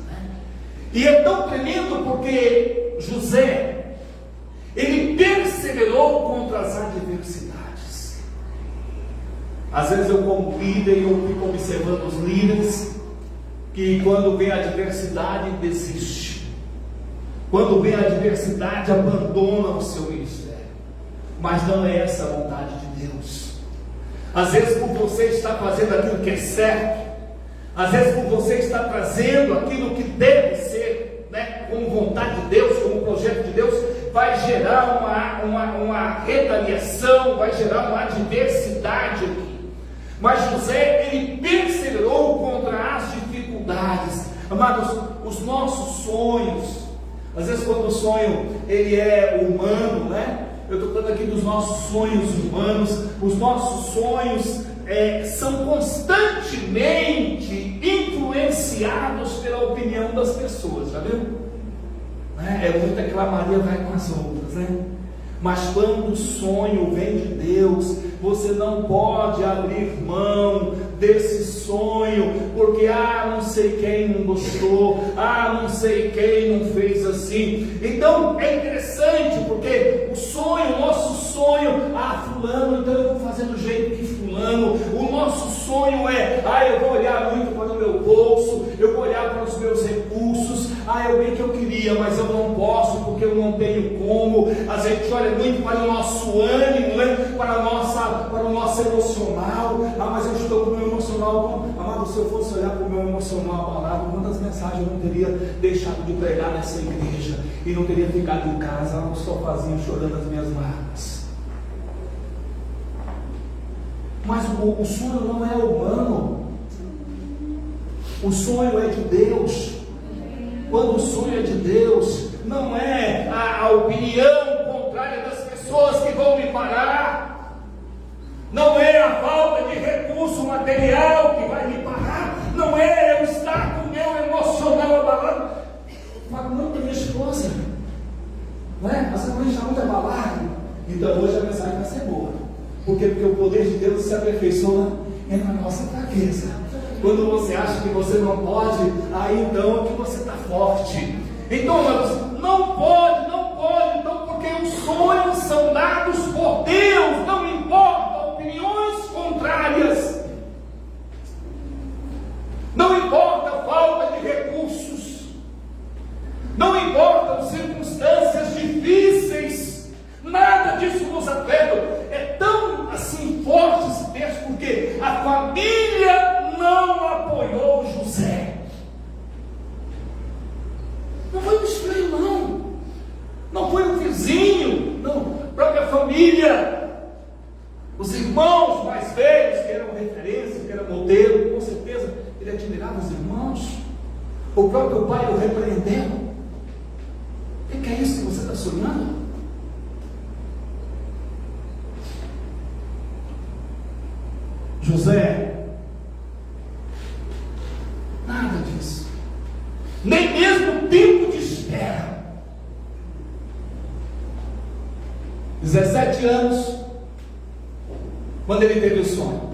E é tão tremendo porque José, ele perseverou contra as adversidades. Às vezes eu, como líder, eu fico observando os líderes que, quando vem a adversidade, desiste. Quando vem a adversidade, abandona o seu ministério. Mas não é essa a vontade de Deus. Às vezes, por você estar fazendo aquilo que é certo, às vezes por você estar trazendo aquilo que deve ser, como vontade de Deus, como projeto de Deus, vai gerar uma retaliação, vai gerar uma adversidade aqui. Mas José, ele perseverou contra as dificuldades. Amados, os nossos sonhos, às vezes quando o sonho ele é humano, eu estou falando aqui dos nossos sonhos humanos. Os nossos sonhos são constantemente influenciados pela opinião das pessoas, já viu? É muito aquela Maria vai com as outras, Mas quando o sonho vem de Deus, você não pode abrir mão desse sonho, porque não sei quem não gostou, não sei quem não fez assim. Então é interessante, porque o nosso sonho, fulano, então eu vou fazer do jeito que fulano. O nosso sonho eu vou olhar muito para o meu bolso, eu vou olhar para os meus recursos. Eu bem que eu queria, mas eu não posso, porque eu não tenho como. A gente olha muito para o nosso ânimo, para o nosso emocional. Mas eu estou com o meu emocional. Amado, se eu fosse olhar para o meu emocional abalado, quantas mensagens eu não teria deixado de pregar nessa igreja, e não teria ficado em casa no sofazinho chorando as minhas mágoas. Mas o sonho não é humano, o sonho é de Deus. Quando o sonho é de Deus, não é a opinião contrária das pessoas que vão me parar, não é a falta de recurso material que vai me parar, não é eu estar com o meu emocional abalado. Falo muito da minha esposa, Essa mãe está muito abalada. Então hoje a mensagem vai ser boa. Por quê? Porque o poder de Deus se aperfeiçoa na nossa fraqueza. Quando você acha que você não pode, aí então é que você está forte. Então, amados, não pode, então, porque os sonhos são dados por Deus, não importa opiniões contrárias, não importa a falta de recursos, não importam circunstâncias difíceis, nada disso nos afeta. É tão assim forte esse texto, porque a família não apoiou José. Não foi um estranho, não foi um vizinho, não, a própria família, os irmãos mais velhos, que eram referência, que eram modelo, com certeza ele admirava O próprio pai o repreendeu. O que é isso que você está sonhando? José, nada disso. Nem mesmo tempo de espera. 17 anos, quando ele teve o sonho.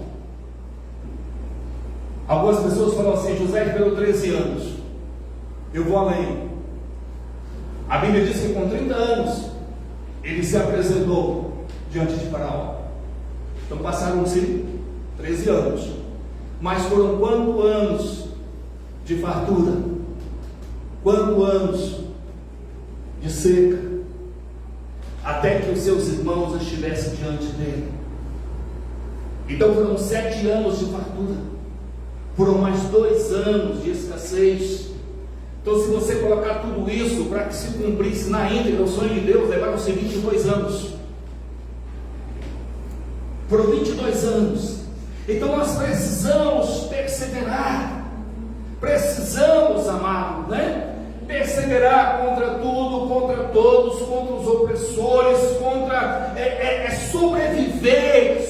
Algumas pessoas falam assim: José esperou 13 anos. Eu vou além. A Bíblia diz que com 30 anos ele se apresentou diante de Faraó. Então passaram-se 13 anos. Mas foram quantos anos de fartura? Quantos anos de seca? Até que os seus irmãos estivessem diante dele. Então foram 7 anos de fartura. Foram mais 2 anos de escassez. Então, se você colocar tudo isso para que se cumprisse na íntegra o sonho de Deus, levaram-se 22 anos. Foram 22 anos. Então nós precisamos perseverar. Precisamos, amado, né? Perseverar contra tudo, contra todos, contra os opressores, contra sobreviver,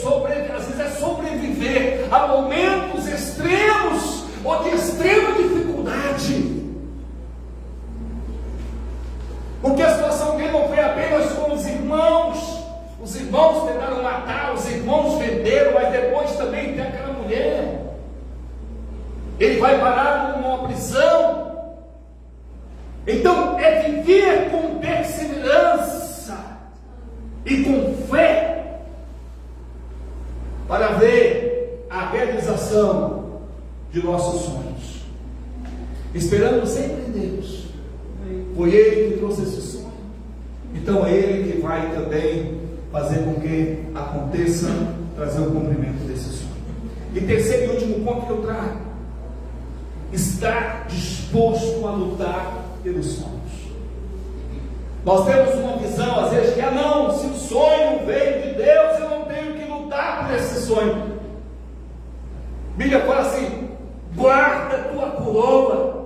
às vezes é sobreviver a momentos extremos ou de extrema dificuldade. Porque a situação dele não foi apenas com os irmãos tentaram matar, os irmãos venderam, mas depois também tem aquela mulher. Ele vai parar numa prisão. Então é viver com perseverança e com fé para ver a realização de nossos sonhos. Esperando sempre em Deus. Foi Ele que trouxe esse sonho. Então é Ele que vai também fazer com que aconteça, trazer o cumprimento desse sonho. E terceiro e último ponto que eu trago: estar disposto a lutar pelos sonhos. Nós temos uma visão às vezes que não, se o sonho veio de Deus, eu não tenho que lutar por esse sonho. A Bíblia fala assim: guarda a tua coroa.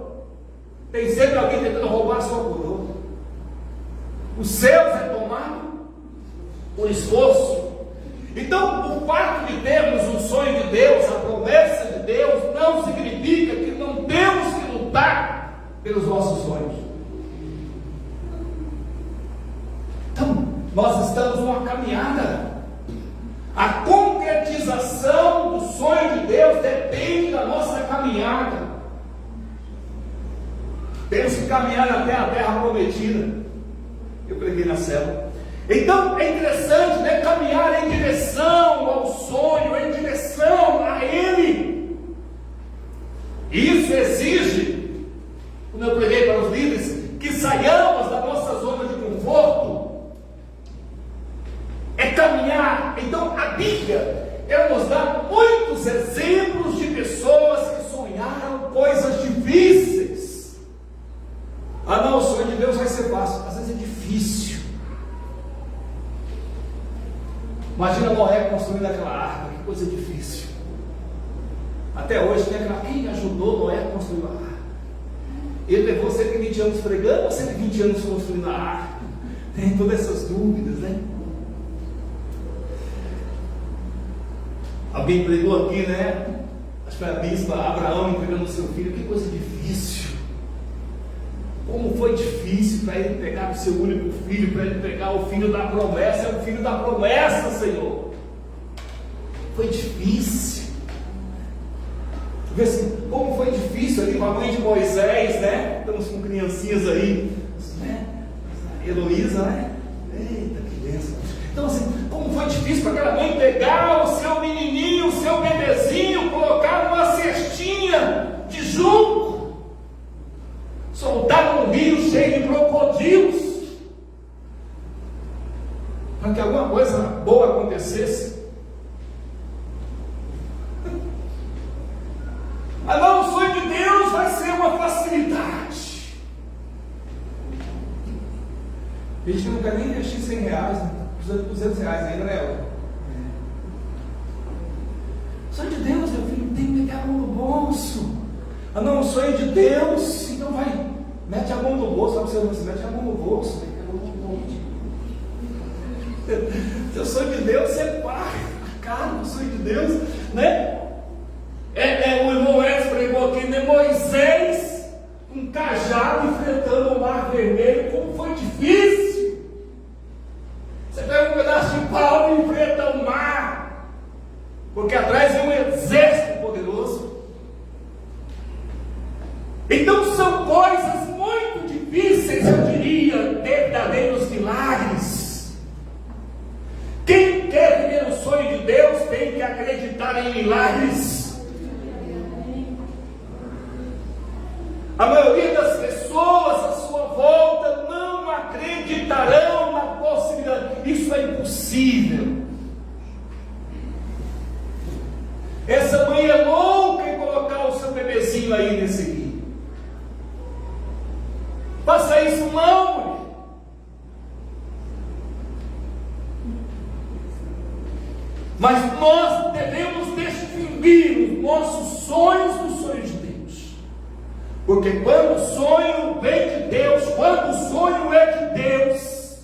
Tem sempre alguém tentando roubar a sua coroa. Os céus é tomado por esforço. Então, o fato de termos um sonho de Deus, a promessa de Deus, não significa que não temos que lutar pelos nossos sonhos. Então, nós estamos numa caminhada. A concretização do sonho de Deus depende da nossa caminhada. Temos que caminhar até a terra prometida. Eu preguei na célula. Então é interessante, né? Caminhar em direção ao sonho, em direção a Ele. Isso exige, como eu preguei para os líderes, que saiamos da nossa zona de conforto. É caminhar. Então a Bíblia, ela nos dá muitos exemplos de pessoas que sonharam coisas difíceis. Não, o sonho de Deus vai ser fácil. Às vezes é difícil. Imagina Noé construindo aquela arca, que coisa difícil. Até hoje tem aquela, quem ajudou Noé a construir a arca? Ele levou 120 anos pregando ou 120 anos construindo a arca? Tem todas essas dúvidas, né? Alguém pregou aqui, né? Acho que foi a bispa Abraão entregando o seu filho. Que coisa difícil. Como foi difícil para ele pegar o seu único filho, para ele pegar o filho da promessa. É o filho da promessa, Senhor. Foi difícil. Vê assim, como foi difícil ali com a mãe de Moisés, né? Estamos com criancinhas aí, né? Heloísa, né? Eita, que bênção. Então assim, como foi difícil para aquela mãe pegar o seu menininho, o seu bebezinho, colocar numa cestinha de junco, soltar num rio cheio de crocodilos, para que alguma coisa boa acontecesse. Mas não, o sonho de Deus vai ser uma facilidade. A gente não quer nem investir 100 reais, precisa de 200 reais ainda, né? O sonho de Deus, meu filho, tem que pegar a mão no bolso. Não, o sonho de Deus difícil, então vai, mete a mão no bolso. Sabe, você mete a mão no bolso, mete a mão no bolso. Seu sonho de Deus, você para a cara do sonho de Deus, né? O irmão Edson pregou aqui, né? Moisés, um cajado enfrentando o mar vermelho, como foi difícil. Você pega um pedaço de pau e enfrenta o mar, porque atrás é um exército poderoso. Então são coisas muito difíceis, eu diria, verdadeiros milagres. Quem quer viver o sonho de Deus tem que acreditar em milagres. A maioria das pessoas à sua volta não acreditarão na possibilidade. Isso é impossível. Essa mãe é louca em colocar o seu bebezinho aí nesse rio. Faça isso não, mulher. Mas nós devemos distinguir os nossos sonhos dos sonhos de Deus. Porque quando o sonho vem de Deus, quando o sonho é de Deus,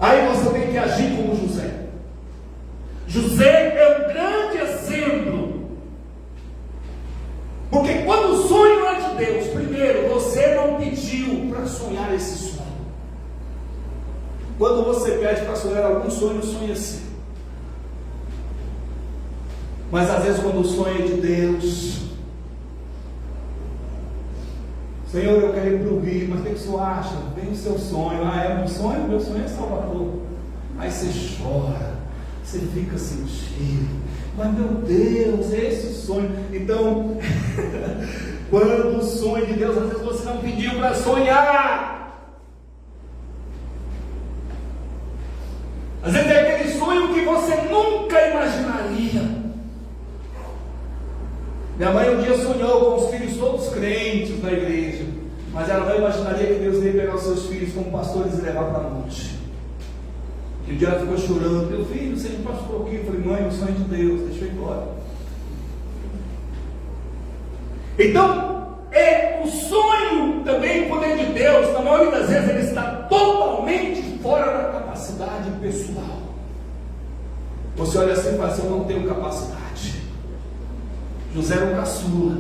aí você tem que agir como José. José é um grande exemplo. Porque quando o sonho é de Deus, primeiro, você não pediu para sonhar esse sonho. Quando você pede para sonhar algum sonho, o sonho é seu. Mas às vezes quando o sonho é de Deus, Senhor, eu quero ir para o Rio, mas o que o senhor acha? Vem o seu sonho. É meu sonho? Meu sonho é Salvador. Aí você chora, você fica sentindo, mas meu Deus, esse é o sonho. Então, quando o sonho de Deus, às vezes você não pediu para sonhar. Às vezes é aquele sonho que você nunca imaginaria. Minha mãe um dia sonhou com os filhos todos crentes na igreja, mas ela não imaginaria que Deus ia pegar os seus filhos como pastores e levar para a monte. E um dia ela ficou chorando: meu filho, você não pastor aqui? Eu falei: mãe, o sonho de Deus, deixa eu ir embora. Então, o sonho também, o poder de Deus, na maioria das vezes ele está totalmente fora da capacidade pessoal. Você olha assim e fala assim: eu não tenho capacidade. José era um caçula,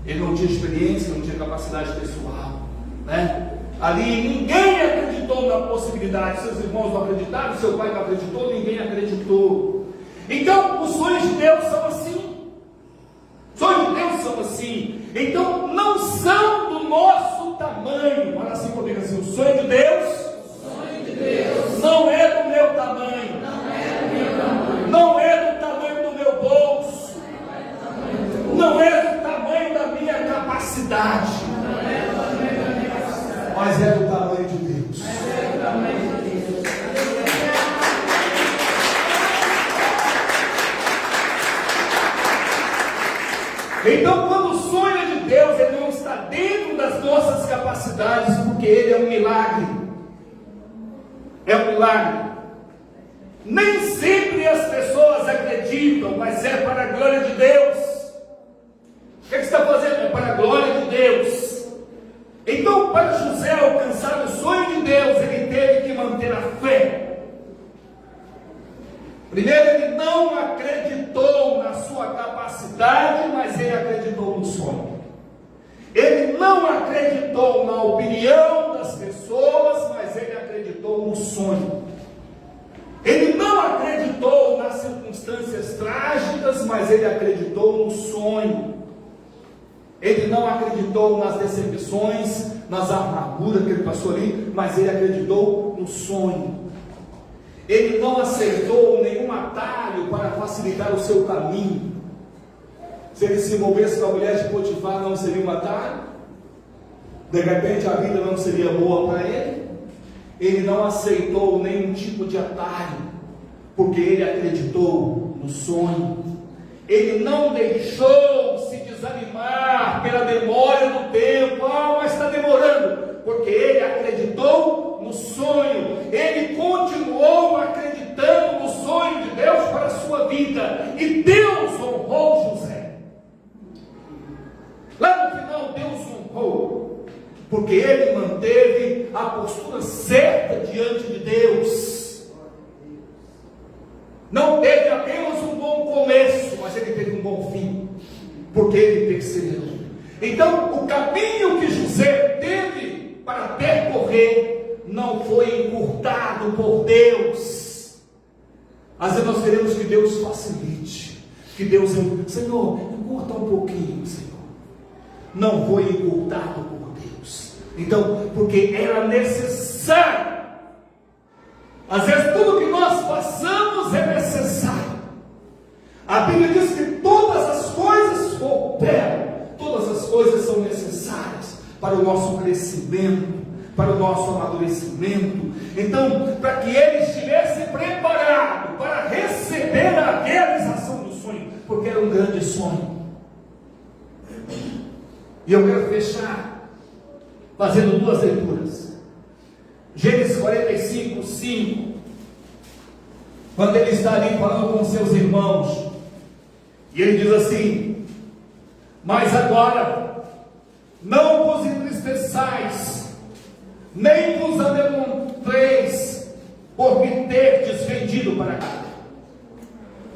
ele não tinha experiência, não tinha capacidade pessoal, né? Ali ninguém acreditou na possibilidade, seus irmãos não acreditaram, seu pai não acreditou, ninguém acreditou. Então os sonhos de Deus são assim. Os sonhos de Deus são assim. Então não são do nosso tamanho. Olha assim comigo assim: o sonho de Deus não é do meu tamanho, não é do tamanho do meu bolso, não é do tamanho da minha capacidade, mas é do tamanho de Deus. Então, quando o sonho é de Deus, ele não está dentro das nossas capacidades, porque ele é um milagre. É um milagre. Nem sempre as pessoas acreditam, mas é para a glória de Deus. O que você está fazendo? É para a glória de Deus. Então, para José alcançar o sonho de Deus, ele teve que manter a fé. Primeiro, ele não acreditou na sua capacidade, mas ele acreditou no sonho. Ele não acreditou na opinião das pessoas, mas ele acreditou no sonho. Ele não acreditou nas circunstâncias trágicas, mas ele acreditou no sonho. Ele não acreditou nas decepções, nas amarguras que ele passou ali, mas ele acreditou no sonho. Ele não aceitou nenhum atalho para facilitar o seu caminho. Se ele se envolvesse com a mulher de Potifar, não seria um atalho? De repente a vida não seria boa para ele? Ele não aceitou nenhum tipo de atalho, porque ele acreditou no sonho. Ele não deixou se desanimar pela demora do tempo. Mas está demorando, porque ele acreditou no sonho. Ele continuou acreditando no sonho de Deus para a sua vida, e Deus honrou José. Lá no final Porque ele manteve a postura certa diante de Deus. Não teve apenas um bom começo, mas ele teve um bom fim, porque ele perseverou. Então, o caminho que José teve para percorrer não foi encurtado por Deus. Às vezes nós queremos que Deus facilite, que Deus, Senhor, encurta um pouquinho, Senhor. Não foi encurtado por Deus. Então, porque era necessário. Às vezes tudo que nós passamos é necessário. A Bíblia diz que todas as coisas cooperam, todas as coisas são necessárias para o nosso crescimento, para o nosso amadurecimento. Então, para que ele estivesse preparado para receber a realização do sonho, porque era um grande sonho. E eu quero fechar fazendo duas leituras. Gênesis 45, 5. Quando ele está ali falando com seus irmãos, e ele diz assim: mas agora não vos entristeçais, nem vos amedronteis, por me terdes vendido para cá,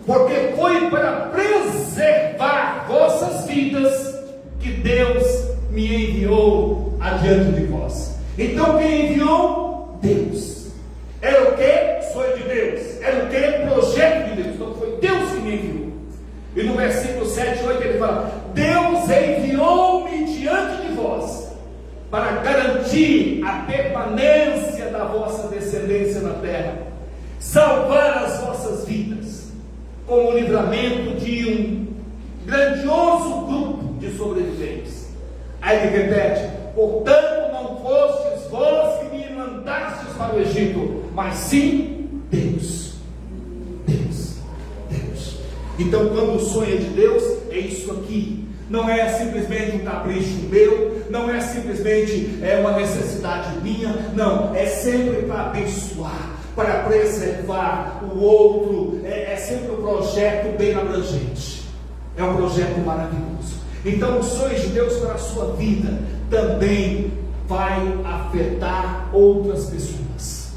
porque foi para preservar vossas vidas que Deus me enviou adiante de vós. Então quem enviou? Deus. Era o que? Sonho de Deus. Era o que? Projeto de Deus. Então foi Deus que me enviou. E no versículo 7 e 8 ele fala: Deus enviou-me diante de vós para garantir a permanência da vossa descendência na terra, salvar as vossas vidas, como o livramento de um grandioso grupo de sobreviventes. Aí ele repete: portanto não fostes vós que me mandastes para o Egito, mas sim Deus. Deus. Então, quando o sonho é de Deus, é isso aqui. Não é simplesmente um capricho meu, não é simplesmente uma necessidade minha, não, é sempre para abençoar, para preservar o outro, é sempre um projeto bem abrangente, é um projeto maravilhoso. Então, os sonhos de Deus para a sua vida também vai afetar outras pessoas.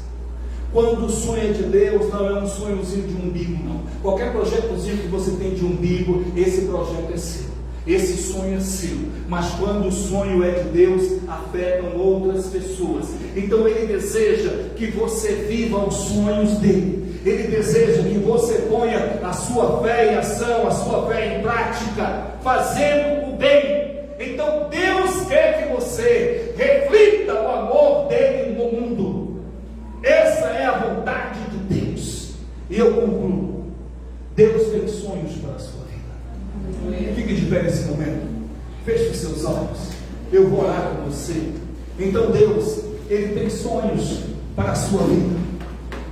Quando o sonho é de Deus, não é um sonhozinho de umbigo, não. Qualquer projetozinho que você tem de umbigo, esse projeto é seu, esse sonho é seu. Mas quando o sonho é de Deus, afetam outras pessoas. Então ele deseja que você viva os sonhos dele. Ele deseja que você ponha a sua fé em ação, a sua fé em prática, fazendo o bem. Então Deus quer que você reflita o amor dele no mundo. Essa é a vontade de Deus. E eu concluo: Deus tem sonhos para a sua vida. Fique de pé nesse momento, feche os seus olhos, eu vou orar com você. Então Deus, Ele tem sonhos para a sua vida.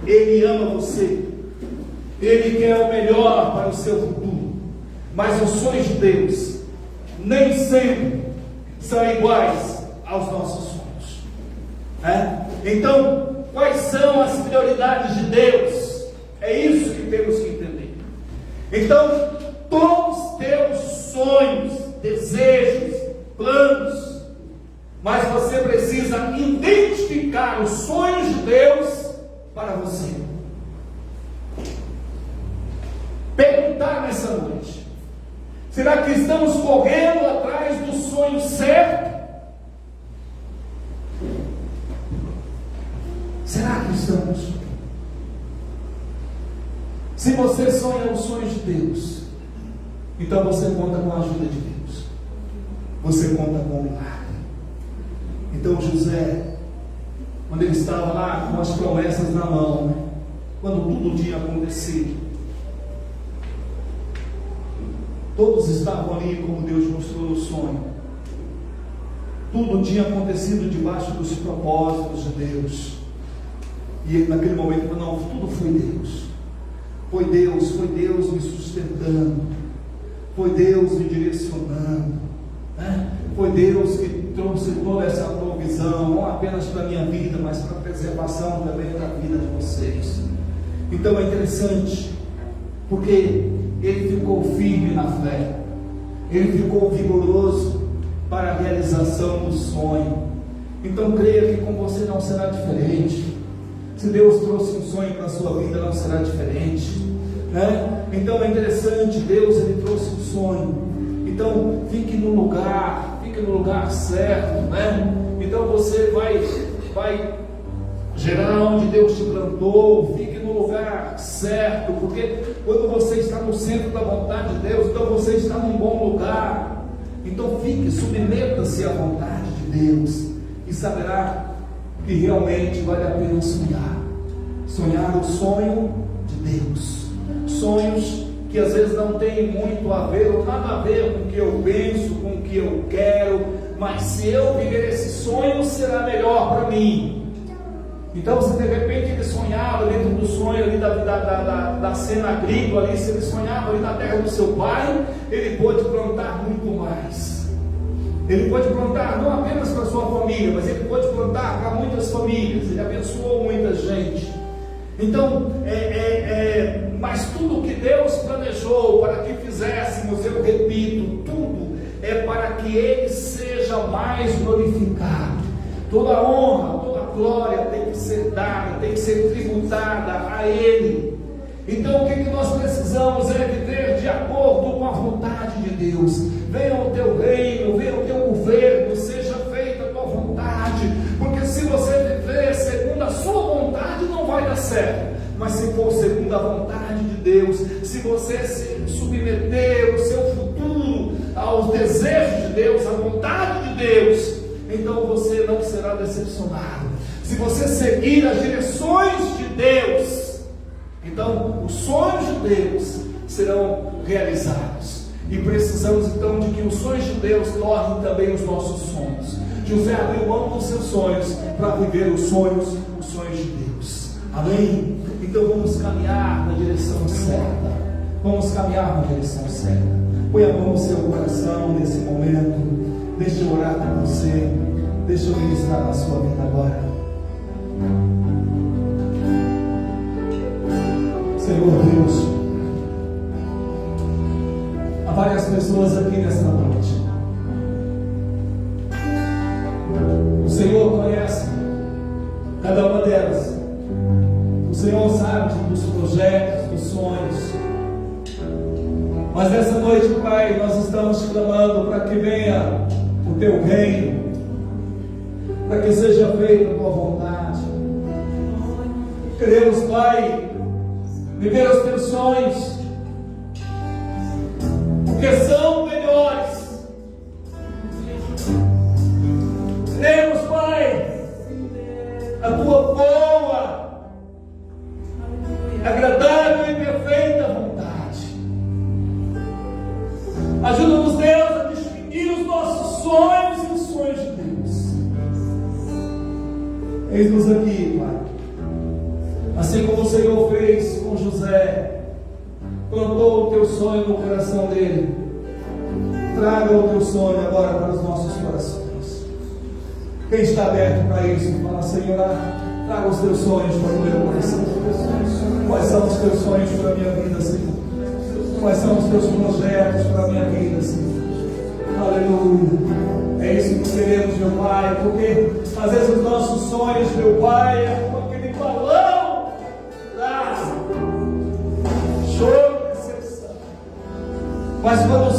Ele ama você, Ele quer o melhor para o seu futuro. Mas os sonhos de Deus nem sempre são iguais aos nossos sonhos. Então, quais são as prioridades de Deus? É isso que temos que entender. Então, todos temos sonhos, desejos, planos, mas você precisa identificar os sonhos de Deus para você. Perguntar nessa noite: será que estamos correndo atrás do sonho certo? Será que estamos? Se você sonha os sonhos de Deus, então você conta com a ajuda de Deus, você conta com o milagre. Então José, quando ele estava lá com as promessas na mão, quando tudo tinha acontecido, todos estavam ali como Deus mostrou no sonho, tudo tinha acontecido debaixo dos propósitos de Deus. E ele, naquele momento, falou: não, tudo foi Deus. Foi Deus me sustentando, foi Deus me direcionando, foi Deus que trouxe toda essa provisão, não apenas para a minha vida, mas para a preservação também da vida de vocês. Então é interessante, porque ele ficou firme na fé, ele ficou vigoroso, para a realização do sonho. Então creia que com você não será diferente. Se Deus trouxe um sonho para a sua vida, não será diferente, né? Então é interessante, Deus ele trouxe um sonho. Então fique no lugar certo, né? Então você vai gerar onde Deus te plantou. Fique no lugar certo, porque quando você está no centro da vontade de Deus, então você está num bom lugar. Então fique, submeta-se à vontade de Deus e saberá que realmente vale a pena sonhar o sonho de Deus. Sonhos que às vezes não tem muito a ver ou nada a ver com o que eu penso, com o que eu quero, mas se eu viver esse sonho será melhor para mim. Então, se de repente ele sonhava dentro do sonho ali da cena agrícola ali, se ele sonhava ali na terra do seu pai, ele pôde plantar muito mais. Ele pôde plantar não apenas para a sua família, mas ele pôde plantar para muitas famílias. Ele abençoou muita gente. Então, mas tudo que Deus planejou para que fizéssemos, eu repito, tudo é para que Ele seja mais glorificado. Toda honra, toda glória tem que ser dada, tem que ser tributada a Ele. Então o que nós precisamos é viver de acordo com a vontade de Deus. Venha o teu reino, venha o teu governo, seja feita a tua vontade, porque se você viver segundo a sua vontade não vai dar certo. Mas se for segundo a vontade de Deus, se você se submeter o seu futuro aos desejos de Deus, à vontade de Deus, então você não será decepcionado. Se você seguir as direções de Deus, então os sonhos de Deus serão realizados. E precisamos então de que os sonhos de Deus tornem também os nossos sonhos. José abriu mão dos seus sonhos para viver os sonhos de Deus. Amém? Então vamos caminhar na direção certa. Vamos caminhar na direção certa. Põe a mão no seu coração nesse momento. Deixa eu orar com você. Deixa eu ministrar na sua vida agora. Senhor Deus, há várias pessoas aqui nesta noite. O Senhor conhece cada uma delas. O Senhor sabe dos projetos, dos sonhos. Mas nessa noite, Pai, nós estamos clamando para que venha o Teu reino, para que seja feita a Tua vontade. Queremos, Pai, viver os Teus sonhos, porque são melhores. Queremos, Pai, a Tua boa, agradável e perfeita vontade. Ajuda-nos, Deus, a distinguir os nossos sonhos e os sonhos de Deus. Eis-nos aqui, Pai. Assim como o Senhor fez com José, plantou o Teu sonho no coração dele. Traga o Teu sonho agora para os nossos corações. Quem está aberto para isso, fala: Senhor, traga os Teus sonhos para o meu coração. Quais são os Teus sonhos para a minha vida, Senhor? Quais são os Teus projetos para a minha vida, Senhor? Aleluia. É isso que queremos, meu Pai, porque às vezes os nossos sonhos, meu Pai, é como aquele balão, choro, decepção. Mas quando